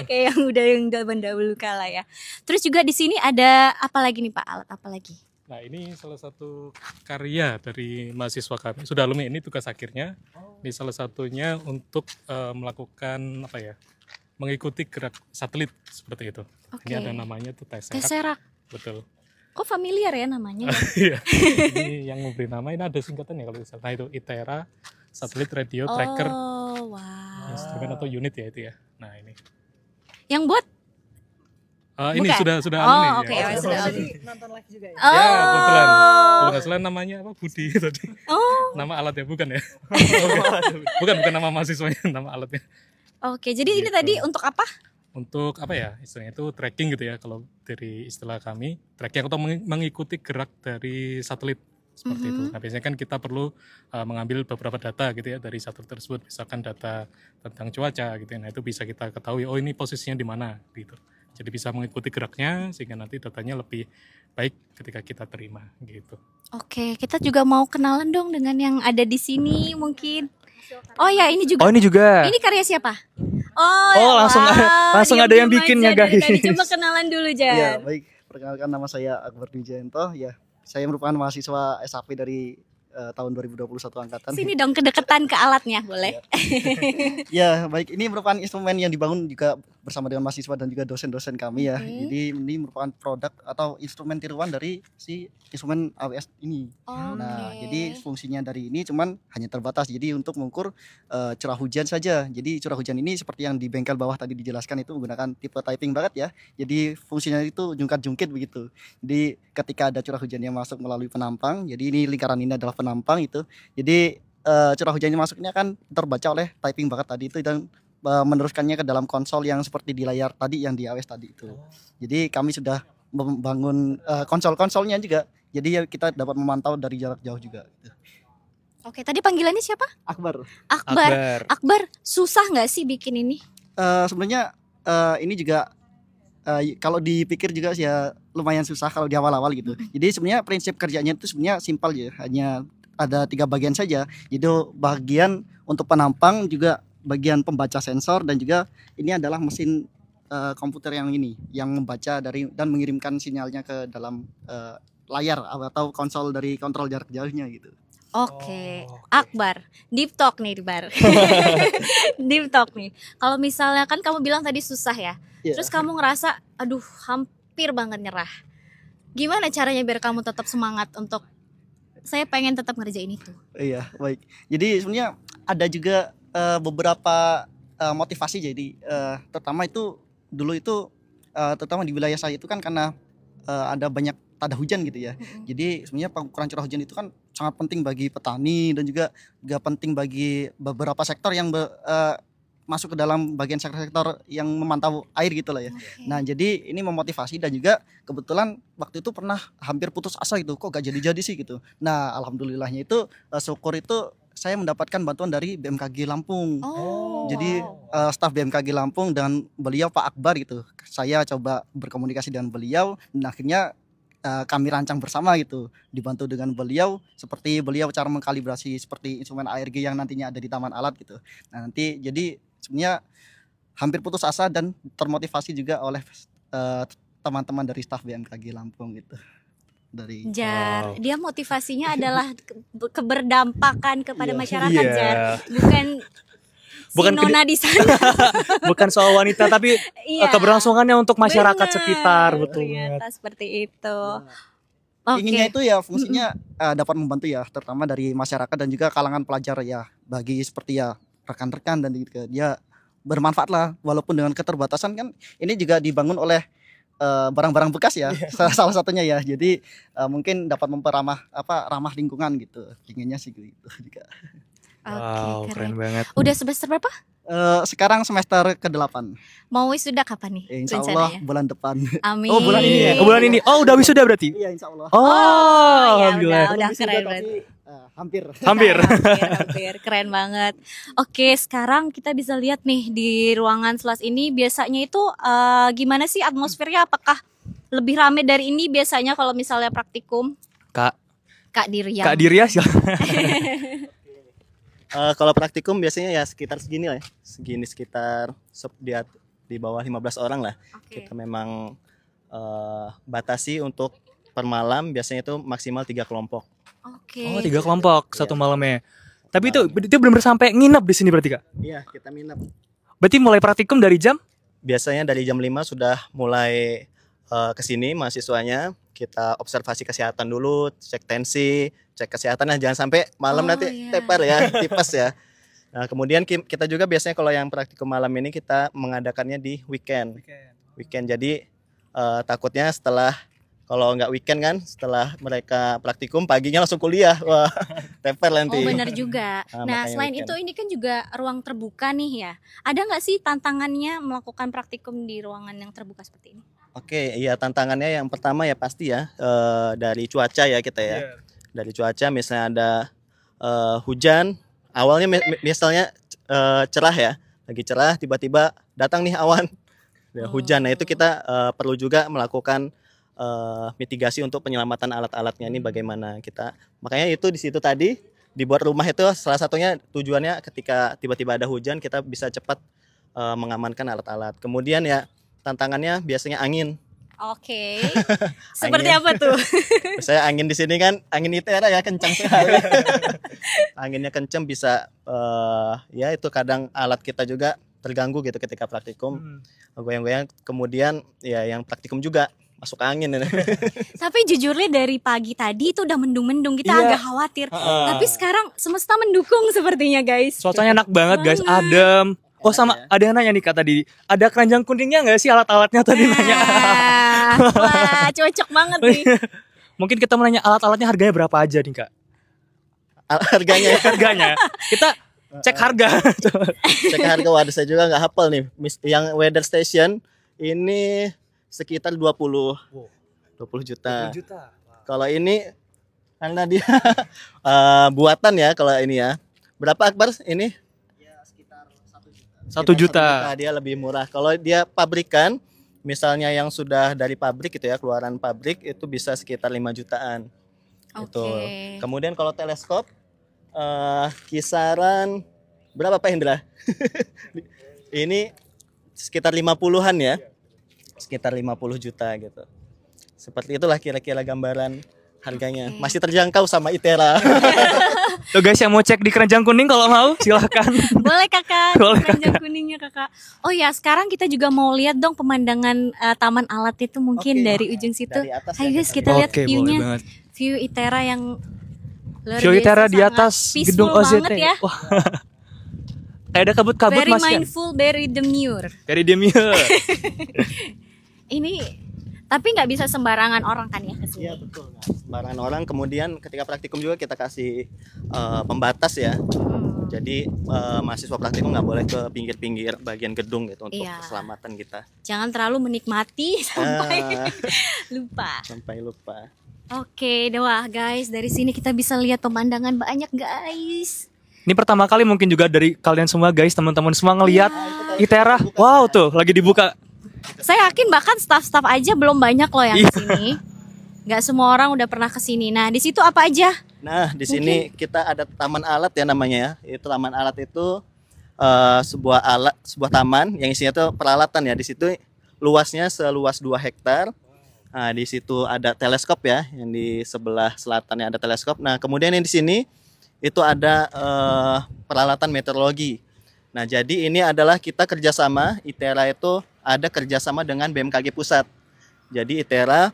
kayak yang udah mendahulu kala ya. Terus juga di sini ada apa lagi nih Pak? Alat apa lagi? Nah ini salah satu karya dari mahasiswa kami. Sudah alumni, ini tugas akhirnya. Ini salah satunya untuk melakukan mengikuti gerak satelit seperti itu. Ini ada namanya tuh Tesseract. Betul. Kok familiar ya namanya? Iya. Ini yang memberi nama ini ada singkatannya kalau bisa. Nah itu ITERA Satellite Radio Tracker. Oh, wow. Instrumen atau unit ya itu ya. Nah ini. Yang buat? Ini Bukan? sudah alumni ya. Oke, sudah alumni. Nonton live juga ya? Ya kebetulan. Kalau nggak salah namanya Budi tadi. Oh. Nama alatnya bukan ya? bukan nama mahasiswanya, nama alatnya. Oke, jadi ini tadi untuk apa? Untuk istilahnya itu tracking gitu ya kalau dari istilah kami, tracking atau mengikuti gerak dari satelit seperti itu. Nah biasanya kan kita perlu mengambil beberapa data gitu ya dari satelit tersebut, misalkan data tentang cuaca gitu ya. Nah itu bisa kita ketahui ini posisinya di mana gitu. Jadi bisa mengikuti geraknya sehingga nanti datanya lebih baik ketika kita terima gitu. Oke, kita juga mau kenalan dong dengan yang ada di sini mungkin. Oh ya, ini juga. Oh ini juga. Ini karya siapa? Langsung ada yang bikinnya guys. Coba kenalan dulu Jan. Ya baik, perkenalkan nama saya Akbar Dwijayanto. Ya, saya merupakan mahasiswa SAP dari tahun 2021 angkatan. Sini dong kedeketan ke alatnya, boleh? Ya baik, ini merupakan instrumen yang dibangun juga bersama dengan mahasiswa dan juga dosen-dosen kami ya. Jadi ini merupakan produk atau instrumen tiruan dari si instrumen AWS ini. Nah, jadi fungsinya dari ini cuman hanya terbatas. Jadi untuk mengukur curah hujan saja. Jadi curah hujan ini seperti yang di bengkel bawah tadi dijelaskan itu menggunakan tipe typing banget ya. Jadi fungsinya itu jungkat-jungkit begitu. Jadi ketika ada curah hujan yang masuk melalui penampang, jadi ini lingkaran ini adalah penampang itu. Jadi curah hujannya masuknya kan terbaca oleh typing bucket tadi itu dan meneruskannya ke dalam konsol yang seperti di layar tadi yang di AWS tadi itu. Jadi kami sudah membangun konsol-konsolnya juga. Jadi ya kita dapat memantau dari jarak jauh juga. Oke, tadi panggilannya siapa? Akbar. Akbar, susah nggak sih bikin ini? Sebenarnya ini juga kalau dipikir juga sih ya lumayan susah kalau di awal-awal gitu. Jadi sebenarnya prinsip kerjanya itu sebenarnya simpel ya, hanya ada 3 bagian saja. Jadi bagian untuk penampang, juga bagian pembaca sensor, dan juga ini adalah mesin komputer yang ini yang membaca dari dan mengirimkan sinyalnya ke dalam layar atau konsol dari kontrol jarak jauhnya gitu. Oke. Akbar, deep talk nih Bar. Deep talk nih. Kalau misalnya kan kamu bilang tadi susah ya, terus kamu ngerasa aduh hampir banget nyerah. Gimana caranya biar kamu tetap semangat untuk saya pengen tetap ngerjain itu? Iya, baik. Jadi sebenarnya ada juga beberapa motivasi. Jadi terutama itu dulu itu terutama di wilayah saya itu kan karena ada banyak tada hujan gitu ya. Jadi sebenarnya pengukuran curah hujan itu kan sangat penting bagi petani dan juga penting bagi beberapa sektor yang masuk ke dalam bagian sektor-sektor yang memantau air gitu lah ya. Nah jadi ini memotivasi, dan juga kebetulan waktu itu pernah hampir putus asa gitu, kok gak jadi-jadi sih gitu. Nah alhamdulillahnya itu syukur itu saya mendapatkan bantuan dari BMKG Lampung. Jadi staf BMKG Lampung dan beliau Pak Akbar gitu. Saya coba berkomunikasi dengan beliau dan akhirnya kami rancang bersama gitu, dibantu dengan beliau, seperti beliau cara mengkalibrasi seperti instrumen ARG yang nantinya ada di taman alat gitu. Nah nanti jadi sebenarnya hampir putus asa dan termotivasi juga oleh teman-teman dari staf BMKG Lampung gitu. Dari dia motivasinya adalah keberdampakan kepada masyarakat. Iya. Bukan Nona di sana. Bukan soal wanita, tapi keberlangsungannya untuk masyarakat sekitar, betul banget. Seperti itu. Inginnya itu ya fungsinya dapat membantu ya, terutama dari masyarakat dan juga kalangan pelajar ya, bagi seperti ya rekan-rekan dan gitu. Dia bermanfaat lah, walaupun dengan keterbatasan kan ini juga dibangun oleh barang-barang bekas ya, salah satunya ya. Jadi mungkin dapat ramah lingkungan gitu. Inginnya sih gitu juga. Wow, keren banget. Udah semester berapa? Sekarang semester ke-8. Mau wisuda kapan nih? Insya Allah bulan depan. Amin. Oh bulan ini ya? Bulan ini. Oh udah wisuda berarti? Iya insya Allah. Alhamdulillah. Udah keren berarti. Hampir. Keren banget. Oke, sekarang kita bisa lihat nih di ruangan SLAS ini biasanya itu gimana sih atmosfernya? Apakah lebih rame dari ini biasanya kalau misalnya praktikum? Kak Dirya. Kak Dirya sih. Kalau praktikum biasanya ya sekitar segini lah ya. Segini sekitar di bawah 15 orang lah. Kita memang batasi untuk per malam biasanya itu maksimal 3 kelompok. Oh 3 kelompok satu malamnya. Tapi itu belum sampai nginep di sini berarti Kak? Iya kita nginep. Berarti mulai praktikum dari jam? Biasanya dari jam 5 sudah mulai kesini mahasiswanya. Kita observasi kesehatan dulu, cek tensi, cek kesehatan. Nah jangan sampai malam nanti tepar ya, tipes ya. Nah kemudian kita juga biasanya kalau yang praktikum malam ini kita mengadakannya di weekend. Jadi takutnya setelah kalau nggak weekend kan, setelah mereka praktikum paginya langsung kuliah, wah tepar nanti. Oh benar juga. Nah selain weekend. Itu ini kan juga ruang terbuka nih ya. Ada nggak sih tantangannya melakukan praktikum di ruangan yang terbuka seperti ini? Oke, iya tantangannya yang pertama ya pasti ya dari cuaca ya kita ya. Dari cuaca misalnya ada hujan, awalnya misalnya cerah ya, lagi cerah tiba-tiba datang nih awan hujan. Nah itu kita perlu juga melakukan mitigasi untuk penyelamatan alat-alatnya ini bagaimana kita. Makanya itu di situ tadi dibuat rumah itu salah satunya tujuannya ketika tiba-tiba ada hujan kita bisa cepat mengamankan alat-alat. Kemudian ya tantangannya biasanya angin. Oke. Seperti apa tuh? Saya angin di sini kan angin ITERA ya kencang sekali. Anginnya kencang bisa ya itu kadang alat kita juga terganggu gitu ketika praktikum. Goyang-goyang. Kemudian ya yang praktikum juga masuk angin. Tapi jujurnya dari pagi tadi itu udah mendung-mendung, kita agak khawatir. Tapi sekarang semesta mendukung sepertinya guys. Suasananya enak banget guys, adem. Oh sama ada yang nanya nih Kak tadi, ada keranjang kuningnya nggak sih alat-alatnya tadi nanya? Wah cocok banget nih. Mungkin kita mau nanya alat-alatnya harganya berapa aja nih Kak? harganya. Harganya. Kita cek harga. Cek harga, waduh saya juga nggak hafal nih. Yang weather station ini sekitar 20 juta. Kalau ini karena dia buatan ya, kalau ini ya. Berapa Akbar ini? Ya sekitar 1 juta. Dia lebih murah. Kalau dia pabrikan, misalnya yang sudah dari pabrik gitu ya, keluaran pabrik itu bisa sekitar 5 jutaan. Gitu. Kemudian kalau teleskop kisaran berapa Pak Hendra? Ini sekitar 50-an ya. Sekitar 50 juta gitu. Seperti itulah kira-kira gambaran harganya. Masih terjangkau sama ITERA. Tuh guys yang mau cek di Keranjang Kuning kalau mau silakan. Boleh kakak, Boleh, Keranjang Kuningnya kakak. Oh ya, sekarang kita juga mau lihat dong pemandangan taman alat itu mungkin dari ujung situ. Ayo guys, kita lihat view-nya. View ITERA yang luar View biasa, ITERA di sangat atas peaceful gedung OZT. banget ya. Wah. Kayak ada kabut-kabut Very Mas kan. mindful, very demure. Very demure. Ini tapi nggak bisa sembarangan orang kan ya kesini. Iya betul. Sembarangan orang. Kemudian ketika praktikum juga kita kasih pembatas ya. Jadi mahasiswa praktikum nggak boleh ke pinggir-pinggir bagian gedung gitu untuk keselamatan kita. Jangan terlalu menikmati sampai lupa. Sampai lupa. Oke, wah guys, dari sini kita bisa lihat pemandangan banyak guys. Ini pertama kali mungkin juga dari kalian semua guys, teman-teman semua ngelihat ITERA. Wow tuh lagi dibuka. Saya yakin bahkan staff-staff aja belum banyak loh yang kesini. Gak semua orang udah pernah kesini. Nah di situ apa aja? Nah di sini kita ada taman alat ya namanya ya. Itu taman alat itu sebuah taman yang isinya tuh peralatan ya. Di situ luasnya seluas 2 hektar. Nah, di situ ada teleskop ya, yang di sebelah selatannya ada teleskop. Nah, kemudian yang di sini itu ada peralatan meteorologi. Nah, jadi ini adalah kita kerjasama, ITERA itu ada kerjasama dengan BMKG Pusat. Jadi ITERA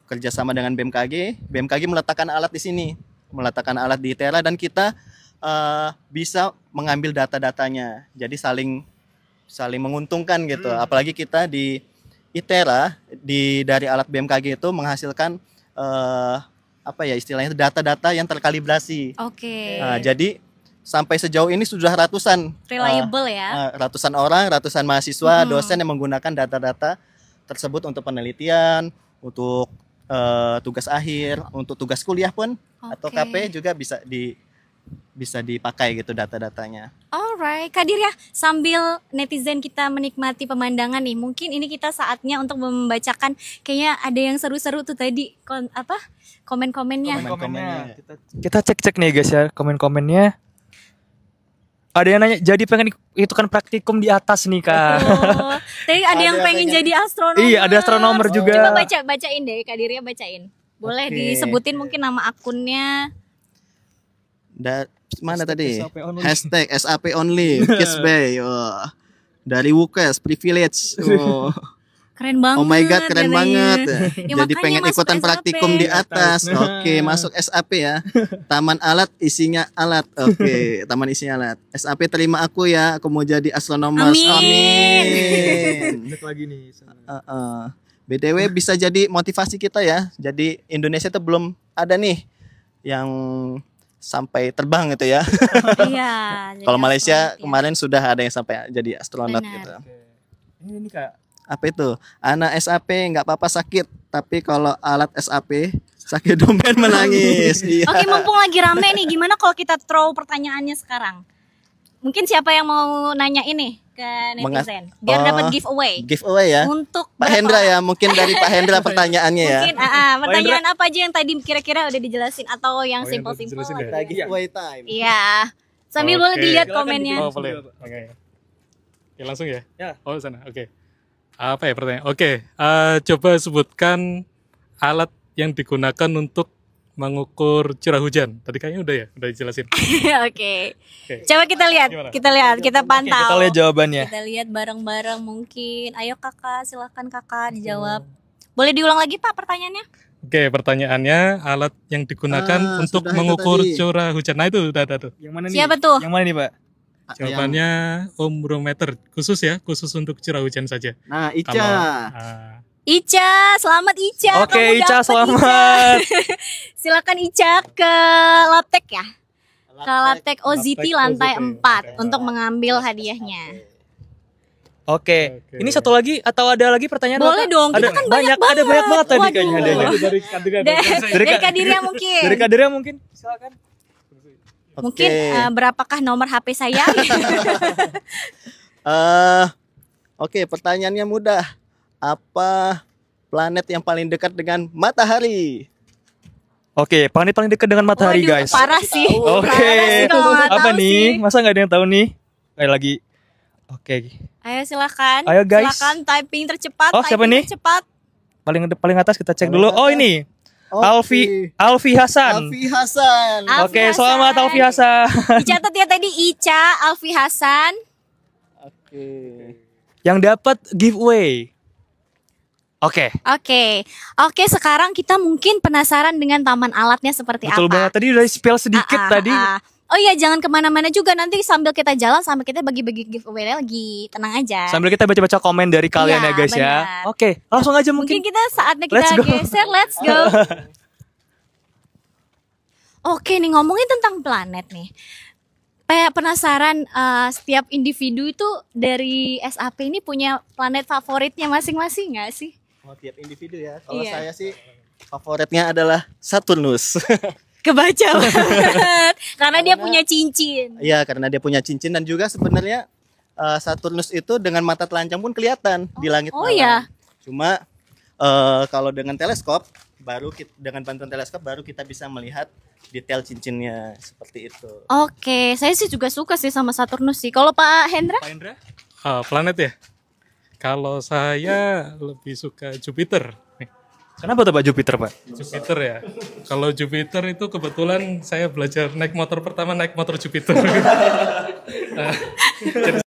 kerjasama dengan BMKG meletakkan alat di sini, meletakkan alat di ITERA dan kita bisa mengambil data-datanya. Jadi saling menguntungkan gitu. Apalagi kita di ITERA dari alat BMKG itu menghasilkan apa ya istilahnya data-data yang terkalibrasi. Nah, jadi sampai sejauh ini sudah ratusan reliable ya. Ratusan orang, ratusan mahasiswa, dosen yang menggunakan data-data tersebut untuk penelitian, untuk tugas akhir, untuk tugas kuliah pun atau KP juga bisa dipakai gitu data-datanya. Alright, Kak Dir ya, sambil netizen kita menikmati pemandangan nih, mungkin ini kita saatnya untuk membacakan kayaknya ada yang seru-seru tuh tadi komen-komennya. Kita cek-cek nih guys ya komen-komennya. Ada yang nanya, jadi pengen itu kan praktikum di atas nih Kak. Oh, tadi ada yang pengen jadi astronomer. Iya, ada astronomer juga. Coba bacain deh, Kak Dir ya bacain. Boleh disebutin mungkin nama akunnya. Mana tadi? Hashtag SAP only, Kiss Bay. Oh. Dari Wukes, privilege. Oh. Keren banget. Oh my god, keren katanya. banget. Ya, jadi pengen ikutan SAP. praktikum di atas. Oke, masuk SAP ya. Taman alat isinya alat. Oke, taman isinya alat. SAP terima aku ya, aku mau jadi astronomer. Amin. Lagi nih. BTW bisa jadi motivasi kita ya. Jadi Indonesia tuh belum ada nih yang sampai terbang gitu ya. Iya. Kalau Malaysia kemarin sudah ada yang sampai jadi astronot gitu. Ini Kak. Apa itu? Anak SAP nggak apa-apa sakit, tapi kalau alat SAP sakit dompet menangis. Iya. Oke, mumpung lagi rame nih, gimana kalau kita throw pertanyaannya sekarang? Mungkin siapa yang mau nanya ini ke netizen biar dapat giveaway. Giveaway ya. Untuk Pak Hendra ya, mungkin dari Pak Hendra pertanyaannya ya. Mungkin pertanyaan apa aja yang tadi kira-kira udah dijelasin atau yang simpel-simpel Kita giveaway time. Iya. Sambil boleh dilihat komennya. Oh, boleh. Oke. Oke, langsung ya? Ya. Oh, sana. Oke. Apa ya pertanyaan? Oke, coba sebutkan alat yang digunakan untuk mengukur curah hujan. Tadi kayaknya udah dijelasin. Oke. Coba kita lihat, kita pantau. Kita lihat jawabannya. Kita lihat bareng-bareng mungkin. Ayo kakak, silakan kakak dijawab. Boleh diulang lagi Pak pertanyaannya? Oke, pertanyaannya alat yang digunakan untuk mengukur curah hujan. Nah itu udah tuh. Yang mana nih? Siapa tuh? Yang mana nih Pak? Jawabannya ombrometer, khusus untuk curah hujan saja. Nah, Ica. Ica, selamat Ica. Oke, Kamu Ica, dapet, selamat. Silakan Ica ke Labtek ya. Ke Labtek OZT lantai 4 untuk mengambil hadiahnya. Oke. Ini satu lagi atau ada lagi pertanyaan? Boleh Bapak? dong, kita Ada kan banyak ada banyak banget tadi Waduh. kayaknya hadiahnya. Dari Kadiria mungkin. Dari Kadiria mungkin. Silakan. Mungkin berapakah nomor HP saya? Oke, pertanyaannya mudah. Apa planet yang paling dekat dengan matahari? Oke, planet paling dekat dengan matahari, Waduh, guys. parah sih. Oke. Parah sih kalau nggak Apa tahu nih? sih. Masa nggak ada yang tahu nih? Kayak lagi. Oke. Ayo silakan. Ayo, guys. Silakan typing tercepat. Oh, siapa typing nih? Tercepat. Paling atas kita cek dulu. Oh, ini. Alfi Hasan. Alfi Hasan. Oke, selamat Alfi Hasan. Dicatat ya tadi Ica, Alfi Hasan. Oke. Yang dapat giveaway. Oke. Oke, sekarang kita mungkin penasaran dengan taman alatnya seperti Betul apa. banget. Tadi udah spill sedikit tadi. Oh iya, jangan kemana-mana juga. Nanti sambil kita jalan, sambil kita bagi-bagi giveaway lagi. Tenang aja. Sambil kita baca-baca komen dari kalian Iya, ya guys ya. benar. Oke, langsung aja Mungkin mungkin. kita saatnya Let's kita go. geser. Let's go. Oke nih, ngomongin tentang planet nih. Kayak penasaran, setiap individu itu dari SAP ini punya planet favoritnya masing-masing nggak sih? Oh, tiap individu ya. Kalau Iya. saya sih favoritnya adalah Saturnus. Kebaca banget. Karena dia punya cincin. Iya, karena dia punya cincin dan juga sebenarnya Saturnus itu dengan mata telanjang pun kelihatan di langit Oh malam. ya. Cuma kalau dengan teleskop dengan bantuan teleskop baru kita bisa melihat detail cincinnya seperti itu. Oke, saya sih juga suka sih sama Saturnus sih. Kalau Pak Hendra? Planet ya? Kalau saya lebih suka Jupiter. Kenapa tuh Pak Jupiter, Pak? Jupiter ya. Kalau Jupiter itu kebetulan saya belajar naik motor pertama naik motor Jupiter. Jadi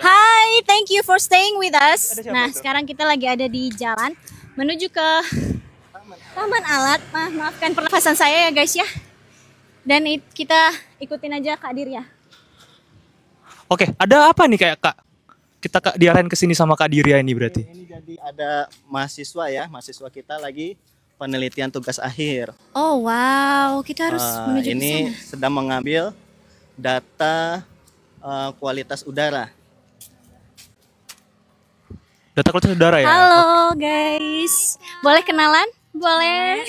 Hai, thank you for staying with us. Nah, sekarang kita lagi ada di jalan menuju ke Taman Alat. Maafkan pernafasan saya ya guys ya. Dan kita ikutin aja Kak Dir ya. Oke, ada apa nih kayak Kak? Kita diarahin ke sini sama Kak Diria ini berarti. Ini jadi ada mahasiswa ya, mahasiswa kita lagi penelitian tugas akhir. Oh wow, kita harus menuju ke ini sana. sedang mengambil data kualitas udara. Data kualitas udara ya? Halo guys, boleh kenalan? Boleh.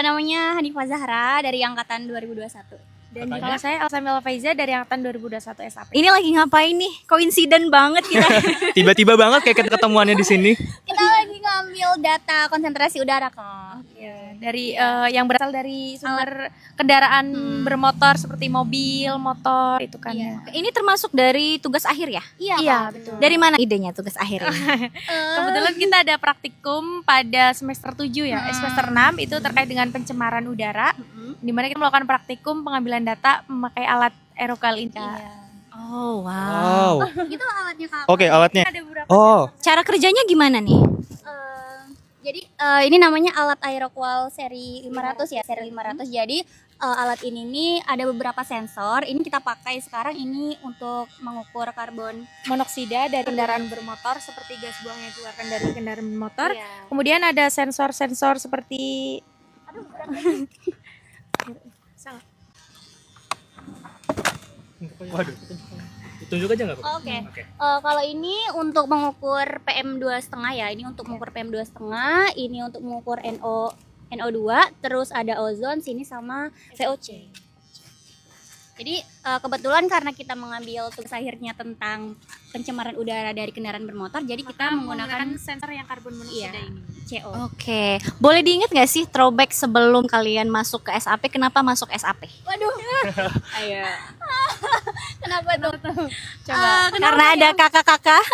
Namanya Hanifah Zahra dari angkatan 2021. Dan kalau saya Alsamila Faiza dari angkatan 2021 SAP. Ini lagi ngapain nih? Koinsiden banget kita. Tiba-tiba banget kayak kita ketemuannya di sini. Kita lagi ngambil data konsentrasi udara Kak. Dari yang berasal dari sumber kendaraan bermotor seperti mobil, motor itu kan. Ini termasuk dari tugas akhir ya? Iya, betul. Dari mana idenya tugas akhir ini? Kebetulan kita ada praktikum pada semester 7 ya, semester 6 itu terkait dengan pencemaran udara. Di mana kita melakukan praktikum pengambilan data memakai alat aerokal ini. Oh Wow. Itu alatnya Kak. Oke, alatnya. Ada beberapa Oh. Cara kerjanya gimana nih? Jadi ini namanya alat aeroqual seri 500 ya, seri 500. Jadi alat ini nih ada beberapa sensor. Ini kita pakai sekarang ini untuk mengukur karbon Monoksida dari kendaraan bermotor seperti gas buang yang dikeluarkan dari kendaraan bermotor. Kemudian ada sensor-sensor seperti Waduh. Tunjuk aja nggak Pak? Oke. Kalau ini untuk mengukur PM2,5 ya. Ini untuk mengukur PM2,5, ini untuk mengukur NO2, terus ada ozon sini sama VOC. Jadi kebetulan karena kita mengambil tugas akhirnya tentang pencemaran udara dari kendaraan bermotor, jadi kita menggunakan sensor yang karbon monoksida ini. CO. Oke, boleh diingat nggak sih throwback sebelum kalian masuk ke SAP, kenapa masuk SAP? Waduh. Ayo. Kenapa tuh? Coba. Karena ada kakak-kakak.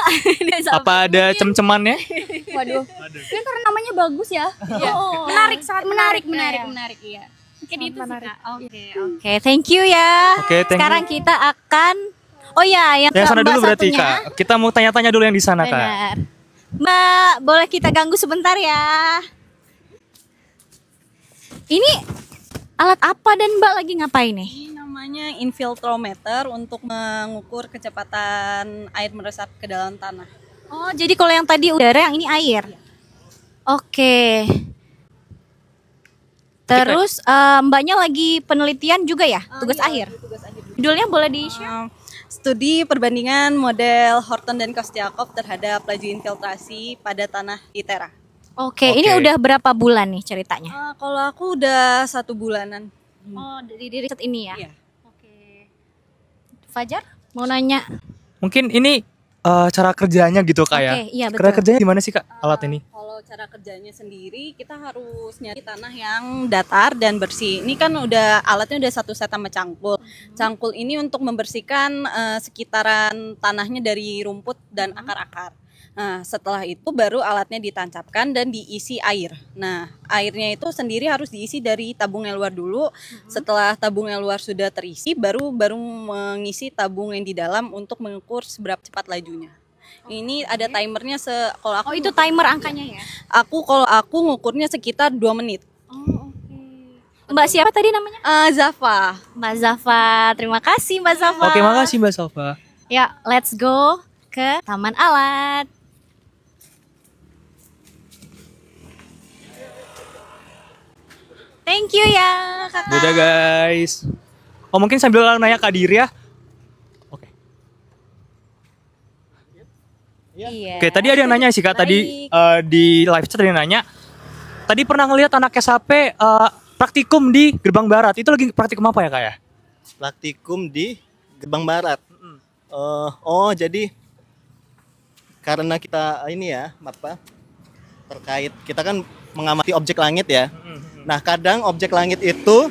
Apa ada cem-cemannya? Waduh. Ini karena namanya bagus ya. Oh, Menarik, sangat menarik iya. Mungkin itu sih Kak. Oke, thank you ya. Oke, thank you. Sekarang kita akan yang Yang sana Mbak dulu berarti satunya. Kak. Kita mau tanya-tanya dulu yang di sana Kak. Benar. Mbak, boleh kita ganggu sebentar ya? Ini alat apa dan Mbak lagi ngapain nih? Ini namanya infiltrometer untuk mengukur kecepatan air meresap ke dalam tanah. Oh, jadi kalau yang tadi udara, yang ini air. Oke. Terus Mbaknya lagi penelitian juga ya, tugas akhir. Judulnya boleh di-share? Studi perbandingan model Horton dan Kostiakov terhadap laju infiltrasi pada tanah ITERA. Oke, ini udah berapa bulan nih ceritanya? Kalau aku udah 1 bulanan. Oh, dari riset ini ya? Iya. Fajar, mau nanya? Mungkin ini cara kerjanya gitu Kak ya. Oke, iya, betul. Cara kerjanya gimana sih Kak alat ini? Kalau cara kerjanya sendiri kita harus nyari tanah yang datar dan bersih. Ini kan alatnya udah satu set sama cangkul. Cangkul ini untuk membersihkan sekitaran tanahnya dari rumput dan akar-akar. Nah, setelah itu baru alatnya ditancapkan dan diisi air. Nah, airnya itu sendiri harus diisi dari tabung yang luar dulu. Setelah tabung yang luar sudah terisi, baru mengisi tabung yang di dalam untuk mengukur seberapa cepat lajunya. Ini ada timernya kalau aku itu timer angkanya ya? Kalau aku ngukurnya sekitar 2 menit. Mbak siapa tadi namanya? Zafa. Mbak Zafa, terima kasih Mbak Zafa. Oke, makasih Mbak Sofa. Ya, let's go ke Taman Alat. Thank you ya kakak. Dadah guys. Oh mungkin sambil nanya Kak Diria. Iya. Oke, tadi ada yang nanya sih Kak, tadi di live chat ada yang nanya. Tadi pernah ngelihat anak SAP praktikum di Gerbang Barat. Itu lagi praktikum apa ya Kak ya? Praktikum di Gerbang Barat. Jadi karena kita ini ya, terkait kita kan mengamati objek langit ya. Nah, kadang objek langit itu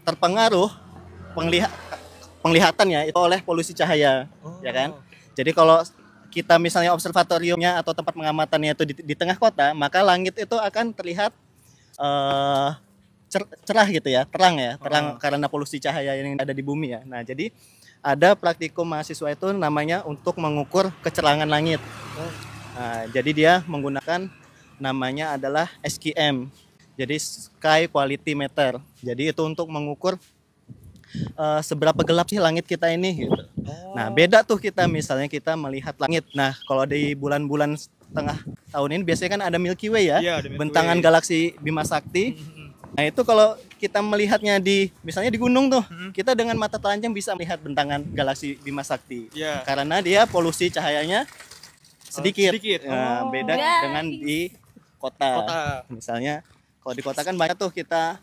terpengaruh penglihatannya itu oleh polusi cahaya, ya kan? Jadi kalau kita misalnya observatoriumnya atau tempat pengamatannya itu di tengah kota, maka langit itu akan terlihat cerah gitu ya, terang ya, terang karena polusi cahaya yang ada di bumi ya. Nah, jadi ada praktikum mahasiswa itu namanya untuk mengukur kecerangan langit. Nah, jadi dia menggunakan namanya adalah SQM. Jadi Sky Quality Meter. Jadi itu untuk mengukur seberapa gelap sih langit kita ini gitu. Nah, beda tuh kita misalnya kita melihat langit. Nah, kalau di bulan-bulan setengah tahun ini biasanya kan ada Milky Way ya, bentangan galaksi Bima Sakti. Nah, itu kalau kita melihatnya di misalnya di gunung tuh, kita dengan mata telanjang bisa melihat bentangan galaksi Bima Sakti. Karena dia polusi cahayanya sedikit. Nah, beda dengan di kota. Misalnya kalau di kota kan banyak tuh kita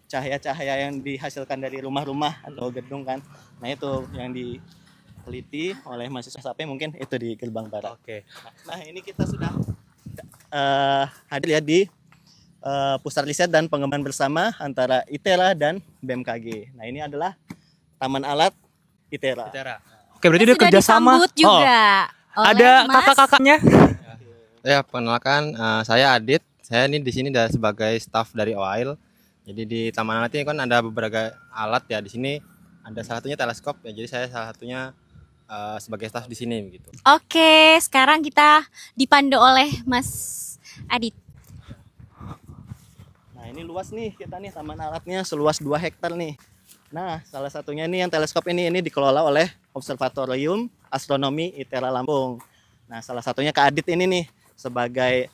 cahaya-cahaya yang dihasilkan dari rumah-rumah atau gedung kan. Nah, itu yang diteliti oleh mahasiswa SAP mungkin itu di Gerbang Barat. Nah, ini kita sudah hadir ya di pusat riset dan pengembangan bersama antara ITERA dan BMKG. Nah, ini adalah Taman Alat ITERA. Oke, berarti dia kerjasama. Juga ada kakak-kakaknya. Ya, perkenalkan saya Adit. Saya ini di sini sebagai staf dari OAIL. Jadi di Taman Alat ini kan ada beberapa alat ya. Di sini ada salah satunya teleskop ya. Jadi saya salah satunya sebagai staf di sini gitu. Oke, sekarang kita dipandu oleh Mas Adit. Nah, ini luas nih kita nih taman alatnya seluas 2 hektar nih. Nah, salah satunya ini yang teleskop ini dikelola oleh Observatorium Astronomi ITERA Lampung. Nah, salah satunya Kak Adit ini nih sebagai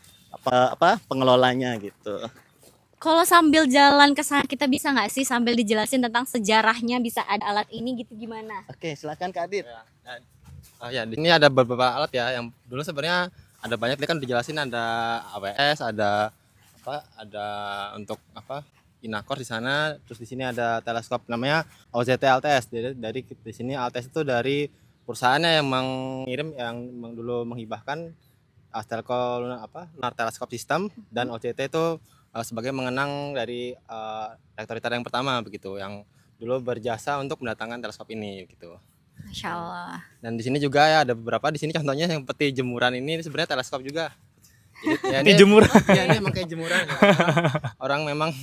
pengelolanya gitu. Kalau sambil jalan ke sana kita bisa nggak sih sambil dijelasin tentang sejarahnya bisa ada alat ini gitu gimana? Oke, silakan Kak Adit. Ya, di sini ada beberapa alat ya yang dulu sebenarnya ada banyak, tadi kan dijelasin ada AWS, ada untuk Inakor di sana, terus di sini ada teleskop namanya OZT LTS. Dari di sini LTS itu dari perusahaannya yang mengirim yang dulu menghibahkan Astelco Lunar Telescope System, dan OCT itu sebagai mengenang dari rektor ITERA yang pertama begitu, yang dulu berjasa untuk mendatangkan teleskop ini gitu. Masya Allah. Dan di sini juga ya ada beberapa, di sini contohnya yang peti jemuran ini sebenarnya teleskop juga. Jadi, Peti jemuran. Ya, ini emang kayak jemuran. Ya. Orang memang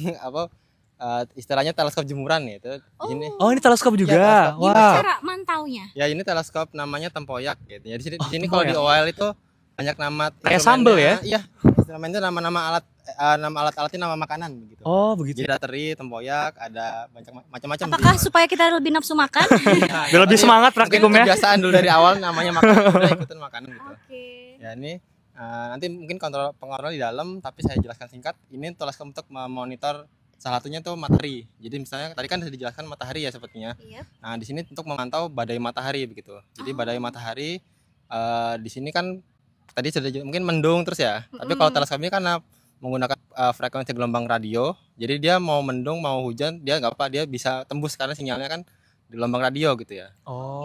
istilahnya teleskop jemuran gitu. Di sini. Oh, ini teleskop juga. Ya, Gimana cara mantaunya? Ya, ini teleskop namanya tempoyak gitu. Ya, di sini kalau di OAIL itu banyak nama kayak sambel ya? Iya, instrumennya nama-nama alatnya nama makanan begitu. Oh, begitu. Jadi ada teri, tempoyak, ada macam-macam. Apakah supaya kita lebih nafsu makan? Biar lebih semangat praktikumnya. Kebiasaan dulu dari awal namanya makan, udah ikutin makanan gitu. Ya, ini nanti mungkin pengontrol di dalam, tapi saya jelaskan singkat. Ini teleskop untuk memonitor salah satunya tuh matahari. Jadi misalnya tadi kan sudah dijelaskan matahari ya sepertinya. Nah, di sini untuk memantau badai matahari begitu. Jadi badai matahari di sini kan tadi sudah mungkin mendung terus ya. Tapi kalau teleskop ini karena menggunakan frekuensi gelombang radio, jadi dia mau mendung mau hujan dia nggak apa, dia bisa tembus karena sinyalnya kan di gelombang radio gitu ya.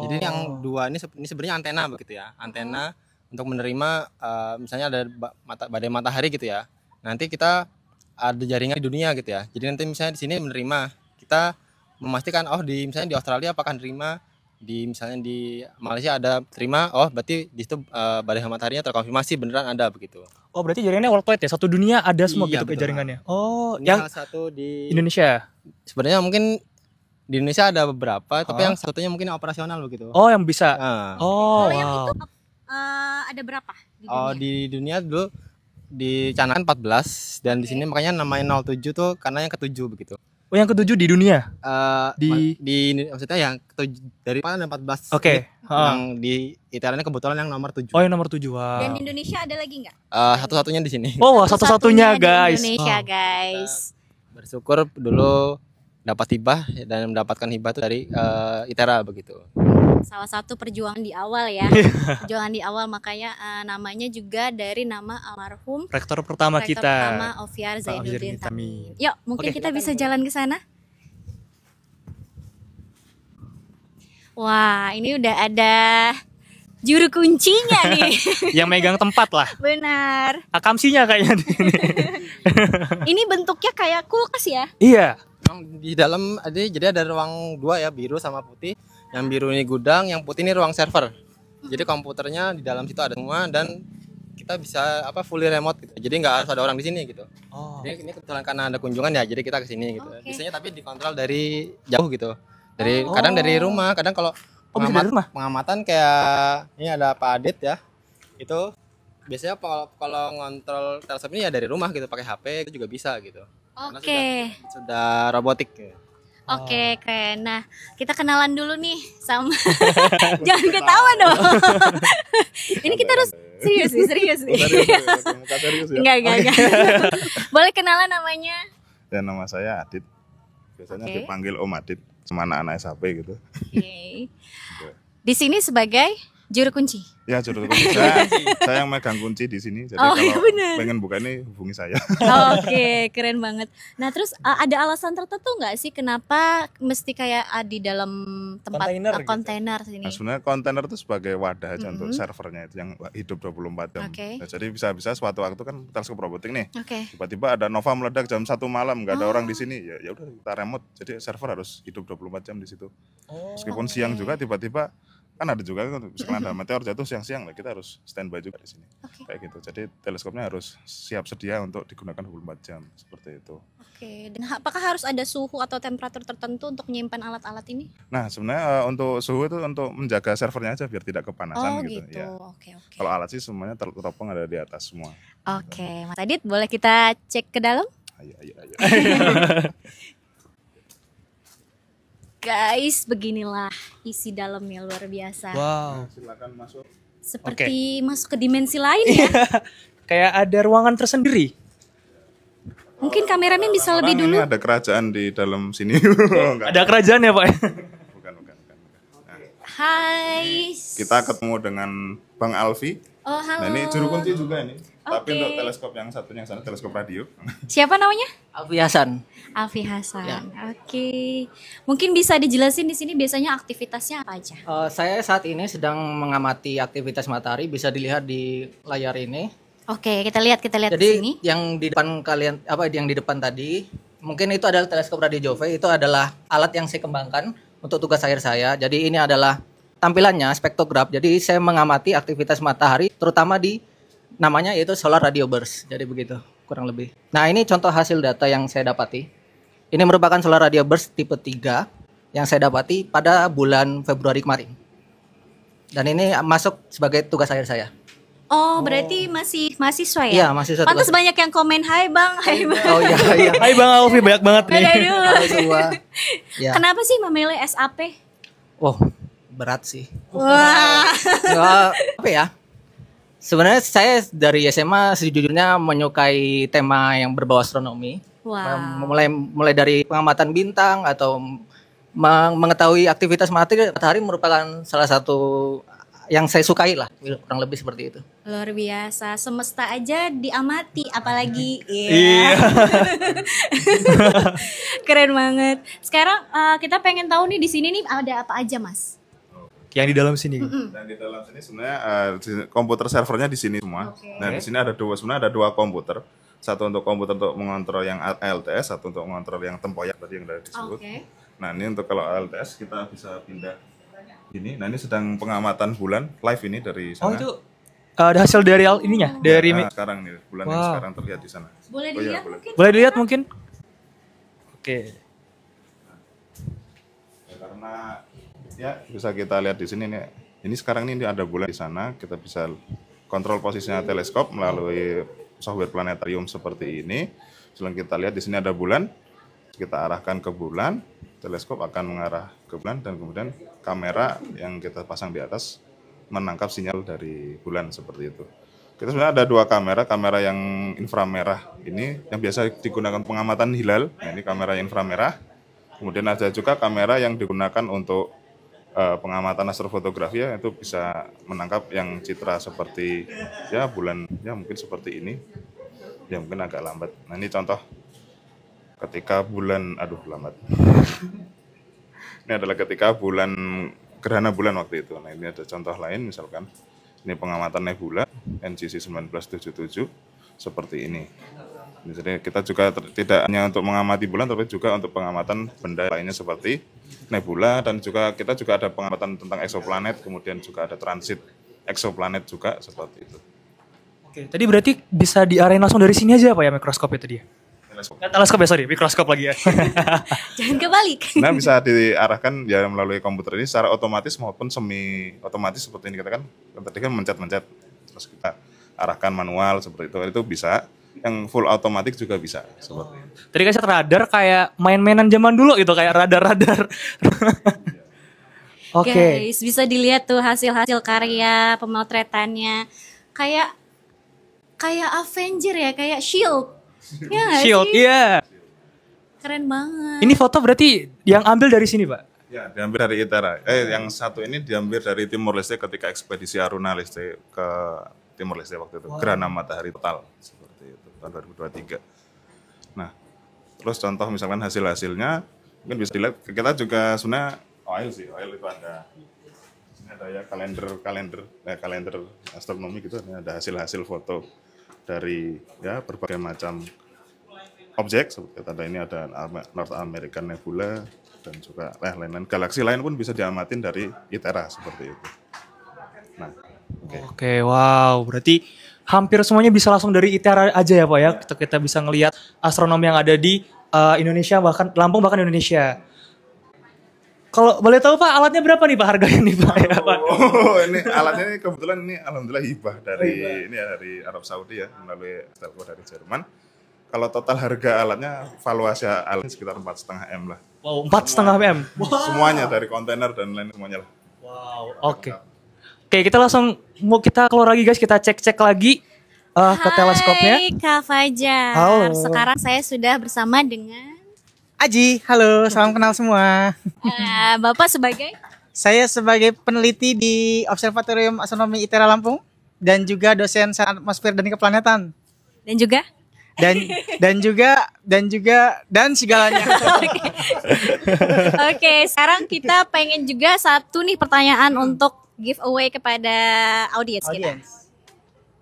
Jadi yang dua ini sebenarnya antena begitu ya, antena untuk menerima misalnya ada badai matahari gitu ya. Nanti kita ada jaringan di dunia gitu ya. Jadi nanti misalnya di sini menerima, kita memastikan misalnya di Australia apakah menerima, misalnya di Malaysia ada terima, berarti di situ badai mataharinya terkonfirmasi beneran ada begitu. Oh, berarti jaringannya worldwide ya, satu dunia ada semua gitu kayak jaringannya. Oh, ini yang salah satu di Indonesia. Sebenarnya mungkin di Indonesia ada beberapa, tapi yang satunya mungkin operasional begitu. Oh, yang bisa. Kalau yang itu ada berapa di dunia? Di dunia dulu dicanangkan 14 dan di sini makanya namanya 07 tuh karena yang ketujuh begitu. Oh, yang ketujuh di dunia? Di maksudnya yang ketujuh dari mana 14. Oke. Yang di ITERA kebetulan yang nomor 7. Oh, yang nomor 7. Wow. Dan di Indonesia ada lagi nggak? Satu-satunya di sini. Oh, satu-satunya guys. Di Indonesia guys. Bersyukur dulu dapat hibah dan mendapatkan hibah itu dari ITERA begitu. Salah satu perjuangan di awal ya. Perjuangan di awal, makanya namanya juga dari nama almarhum rektor pertama kita. Oviar Zainuddin Tamin. Yuk, mungkin kita bisa jalan ke sana. Wah, ini udah ada juru kuncinya nih. Yang megang tempat lah. Benar. Akamsinya kayaknya ini. Ini bentuknya kayak kulkas ya? Iya. Di dalam jadi ada ruang dua ya, biru sama putih. Yang biru ini gudang, yang putih ini ruang server. Jadi komputernya di dalam situ ada semua dan kita bisa fully remote gitu. Jadi nggak harus ada orang di sini gitu. Jadi ini kebetulan karena ada kunjungan ya, jadi kita ke sini gitu. Biasanya tapi dikontrol dari jauh gitu. Kadang dari rumah, kadang kalau pengamatan kayak ini ada Pak Adit ya. Itu biasanya kalau ngontrol teleskop ini ya dari rumah gitu, pakai HP itu juga bisa gitu. Karena sudah robotik gitu. Oke, keren. Nah, kita kenalan dulu nih sama jangan ketawa dong. Ini kita harus serius nih. Enggak. Boleh kenalan namanya? Ya, nama saya Adit. Biasanya dipanggil Om Adit sama anak-anak SAP gitu. Oke. Di sini sebagai juru kunci. Ya, juru kunci. Saya yang megang kunci di sini. Jadi kalau pengen buka ini hubungi saya. Oke, keren banget. Nah, terus ada alasan tertentu nggak sih kenapa mesti kayak di dalam tempat kontainer sini? Nah, sebenarnya kontainer itu sebagai wadah aja untuk servernya itu yang hidup 24 jam. Nah, jadi bisa-bisa suatu waktu kan teleskop robotik nih. Tiba-tiba ada nova meledak jam 1 malam, nggak ada orang di sini. Ya udah kita remote. Jadi server harus hidup 24 jam di situ. Meskipun siang juga tiba-tiba kan ada juga misalkan ada meteor jatuh siang-siang, kita harus standby juga di sini. Kayak gitu. Jadi teleskopnya harus siap sedia untuk digunakan 24 jam seperti itu. Oke, dan apakah harus ada suhu atau temperatur tertentu untuk menyimpan alat-alat ini? Nah, sebenarnya untuk suhu itu untuk menjaga servernya aja biar tidak kepanasan gitu. Ya. Oke. Kalau alat sih semuanya teropong ada di atas semua. Oke, Mas Adit, boleh kita cek ke dalam? Ayo. Guys, beginilah isi dalamnya, luar biasa. Wow. Silakan masuk. Seperti masuk ke dimensi lain ya. Kayak ada ruangan tersendiri. Mungkin kameramen bisa lebih dulu. Ini ada kerajaan di dalam sini. Ada kerajaan ya, Pak? Bukan. Hai. Kita ketemu dengan Bang Alfi. Oh, halo. Nah, ini juru kunci juga ini. Tapi untuk teleskop yang satunya sana teleskop radio. Siapa namanya? Alfi Hasan. Alfi Hasan. Oke. Mungkin bisa dijelasin di sini biasanya aktivitasnya apa aja? Saya saat ini sedang mengamati aktivitas matahari, bisa dilihat di layar ini. Oke, kita lihat Jadi di sini. yang di depan kalian yang di depan tadi, mungkin itu adalah teleskop radio Jove. Itu adalah alat yang saya kembangkan untuk tugas akhir saya. Jadi ini adalah tampilannya spektrograf. Jadi saya mengamati aktivitas matahari terutama di namanya yaitu solar radio burst. Jadi begitu kurang lebih. Nah, ini contoh hasil data yang saya dapati. Ini merupakan solar radio burst tipe 3 yang saya dapati pada bulan Februari kemarin. Dan ini masuk sebagai tugas akhir saya. Oh, berarti masih mahasiswa ya? Iya, mahasiswa. Pantas banyak yang komen, "Hai Bang, hai Bang." Oh iya. Hai Bang Alfi, banyak banget nih. Halo semua. Ya. Kenapa sih memilih SAP? Oh, berat sih. Wah. Apa ya? Sebenarnya saya dari SMA sejujurnya menyukai tema yang berbau astronomi. Wow. Mulai dari pengamatan bintang atau mengetahui aktivitas matahari merupakan salah satu yang saya sukai lah, kurang lebih seperti itu. Luar biasa, semesta aja diamati, apalagi Iya. Keren banget. Sekarang kita pengen tahu nih di sini nih ada apa aja, Mas? Yang di dalam sini. Dan di dalam sini sebenarnya komputer servernya di sini semua. Nah, di sini sebenarnya ada dua komputer. Satu untuk komputer untuk mengontrol yang LTS, satu untuk mengontrol yang tempoyak tadi yang sudah disebut. Nah, ini untuk kalau LTS kita bisa pindah ini. Nah, ini sedang pengamatan bulan live ini dari sana. Oh, itu ada hasil dari ininya, dari sekarang nih bulan yang sekarang terlihat di sana. Boleh dilihat mungkin? Boleh dilihat mungkin? Oke. Ya, karena ya bisa kita lihat di sini nih. Ini sekarang ini ada bulan di sana, kita bisa kontrol posisinya teleskop melalui software planetarium seperti ini. Setelah kita lihat di sini ada bulan, kita arahkan ke bulan, teleskop akan mengarah ke bulan dan kemudian kamera yang kita pasang di atas menangkap sinyal dari bulan seperti itu. Kita sebenarnya ada dua kamera yang inframerah ini yang biasa digunakan pengamatan hilal. Nah, ini kamera inframerah. Kemudian ada juga kamera yang digunakan untuk pengamatan astrofotografi ya, itu bisa menangkap yang citra seperti ya bulan ya mungkin seperti ini. Ya mungkin agak lambat. Nah, ini contoh ketika bulan lambat. Ini adalah ketika gerhana bulan waktu itu. Nah, ini ada contoh lain misalkan ini pengamatan nebula NGC 1977 seperti ini. Jadi kita juga tidak hanya untuk mengamati bulan tapi juga untuk pengamatan benda lainnya seperti nebula dan juga kita juga ada pengamatan tentang eksoplanet, kemudian juga ada transit eksoplanet juga seperti itu. Oke, tadi berarti bisa diarahin langsung dari sini aja Pak ya mikroskop itu dia? Teleskop ya, sorry, mikroskop lagi ya. Jangan kebalik. Nah, bisa diarahkan ya melalui komputer ini secara otomatis maupun semi otomatis seperti ini kita kan tadi kan mencet-mencet terus kita arahkan manual seperti itu bisa. Yang full otomatis juga bisa seperti itu. Tadi kasih radar kayak main-mainan zaman dulu gitu, kayak radar-radar. Oke. Guys, bisa dilihat tuh hasil-hasil karya pemotretannya. Kayak Avenger ya, kayak Shield. Ya nggak Shield, sih? iya. Keren banget. Ini foto berarti yang ambil dari sini, Pak? Ya, diambil dari ITERA. Yang satu ini diambil dari Timor Leste ketika ekspedisi Aruna Leste ke Timor Leste waktu itu. Gerhana matahari total seperti itu tahun 2023. Nah, terus contoh misalkan hasil-hasilnya mungkin bisa dilihat. Kita juga sebenarnya oil itu ada. Ini ada ya kalender astronomi gitu. Ini ada hasil-hasil foto dari ya berbagai macam objek seperti ada ini ada North American Nebula dan juga lain-lain galaksi lain pun bisa diamatin dari ITERA seperti itu. Nah, Oke, wow, berarti hampir semuanya bisa langsung dari ITERA aja ya Pak ya. Kita bisa ngelihat astronomi yang ada di Indonesia, bahkan Lampung, bahkan Indonesia. Kalau boleh tahu Pak, alatnya berapa nih Pak harganya nih Pak? Ya, Pak? Oh, ini alatnya ini kebetulan ini alhamdulillah hibah dari ini ya dari Arab Saudi ya melalui telco dari Jerman. Kalau total harga alatnya valuasi alatnya sekitar 4,5 M lah. Wow, 4,5 M. Semuanya dari kontainer dan lain semuanya lah. Wow, oke. Oke, kita langsung kita keluar lagi guys, kita cek-cek lagi ke teleskopnya. Hai Kak Fajar. Halo. Sekarang saya sudah bersama dengan Aji, halo, salam kenal semua. Bapak sebagai? Saya sebagai peneliti di Observatorium Astronomi ITERA Lampung dan juga dosen sains atmosfer dan keplanetan. Dan juga? Dan segalanya. Oke, sekarang kita pengen juga satu nih pertanyaan untuk giveaway kepada audiens kita.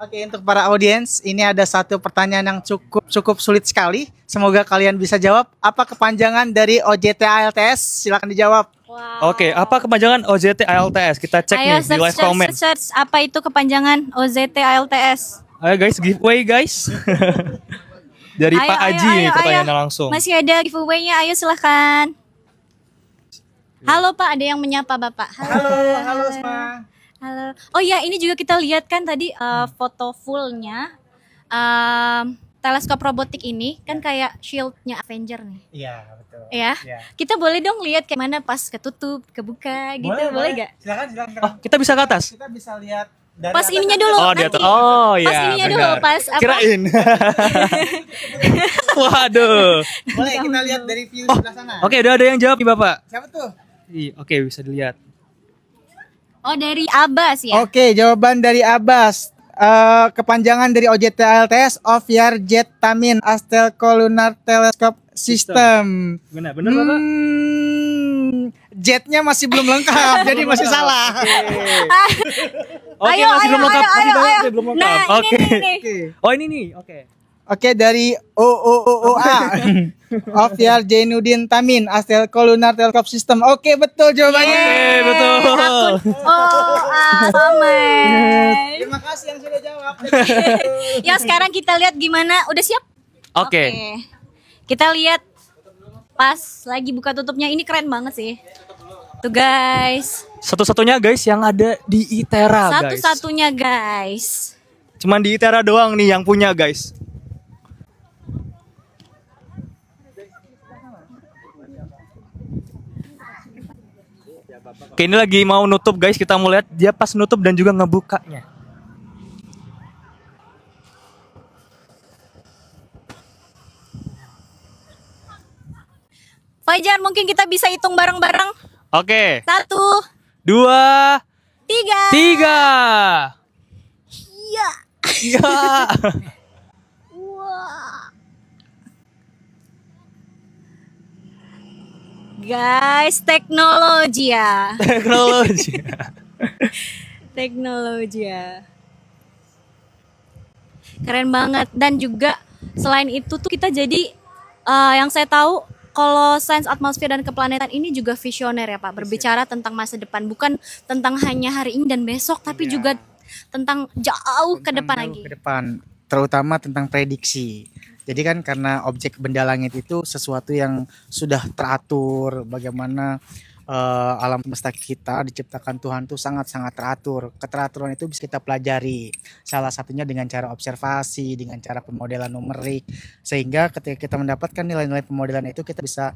Oke, untuk para audiens, ini ada satu pertanyaan yang cukup sulit sekali. Semoga kalian bisa jawab. Apa kepanjangan dari OJT ALTS? Silakan dijawab. Oke, apa kepanjangan OJT ALTS? Kita cek Ayo nih di live comment. search apa itu kepanjangan OJT ALTS. Ayo guys, giveaway guys. Dari Pak Aji nih pertanyaannya langsung. Masih ada giveaway-nya, ayo silahkan. Halo Pak, ada yang menyapa Bapak. Halo semua. Halo. Oh iya, ini juga kita lihat kan tadi foto fullnya teleskop robotik ini kan kayak shieldnya Avenger nih. Iya, betul. Ya, kita boleh dong lihat kayak mana pas ketutup, kebuka gitu, boleh gak? Silakan. Oh, kita bisa ke atas? Kita bisa lihat dari Pas atas ininya kan? dulu. Oh, di atas. Oh, iya. Pas ininya dulu, pas apa? Kirain. Waduh. Boleh kita lihat dari view sebelah sana. Oke, udah ada yang jawab nih Bapak. Siapa tuh? Oke, bisa dilihat. Oh, dari Abbas ya? Oke, jawaban dari Abbas. Kepanjangan dari OJT ALTS Oviar Jet Tamin Astelco Lunar Telescope System. Benar Bapak? Jetnya masih belum lengkap, jadi masih salah. Oke, Ayo, masih belum ayo, lengkap. ayo, Masih ayo, banyak ayo. belum lengkap. Nah, Oke. ini. Oh, ini nih. Oke. Oke, dari OOOA Oviar Jainuddin Tamin Astelco Lunar Telescope System. Oke, betul jawabannya. Oke, betul. Samai. Terima kasih yang sudah jawab. Yang sekarang kita lihat gimana? Udah siap? Oke. Kita lihat pas lagi buka tutupnya, ini keren banget sih. Tuh guys. Satu-satunya guys yang ada di ITERA guys. Satu-satunya guys. Cuman di ITERA doang nih yang punya guys. Oke, ini lagi mau nutup guys, kita mau lihat dia pas nutup dan juga ngebukanya. Fajar, mungkin kita bisa hitung bareng-bareng. Oke. 1, 2, 3. Iya. Iya. Guys, teknologi ya. Teknologi. Teknologi ya. Keren banget. Dan juga selain itu tuh kita jadi yang saya tahu kalau sains atmosfer dan keplanetan ini juga visioner ya Pak. Berbicara tentang masa depan, bukan tentang hanya hari ini dan besok, tapi juga tentang jauh ke depan Jauh lagi. ke depan, terutama tentang prediksi. Jadi kan karena objek benda langit itu sesuatu yang sudah teratur, bagaimana alam semesta kita diciptakan Tuhan tuh sangat-sangat teratur. Keteraturan itu bisa kita pelajari. Salah satunya dengan cara observasi, dengan cara pemodelan numerik. Sehingga ketika kita mendapatkan nilai-nilai pemodelan itu kita bisa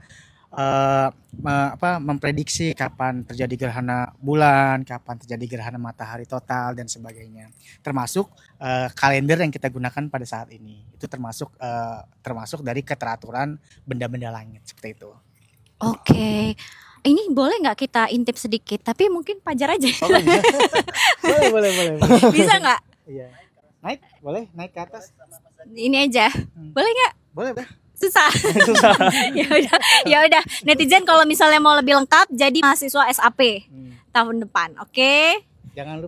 memprediksi kapan terjadi gerhana bulan, kapan terjadi gerhana matahari total dan sebagainya. Termasuk kalender yang kita gunakan pada saat ini. Itu termasuk dari keteraturan benda-benda langit seperti itu. Oke. Ini boleh nggak kita intip sedikit? Tapi mungkin Pajar aja. Boleh. Bisa nggak? Iya. Naik, boleh naik ke atas. Ini aja. Boleh nggak? Boleh. Susah. Ya udah. Netizen kalau misalnya mau lebih lengkap, jadi mahasiswa SAP tahun depan. Oke? Jangan lupa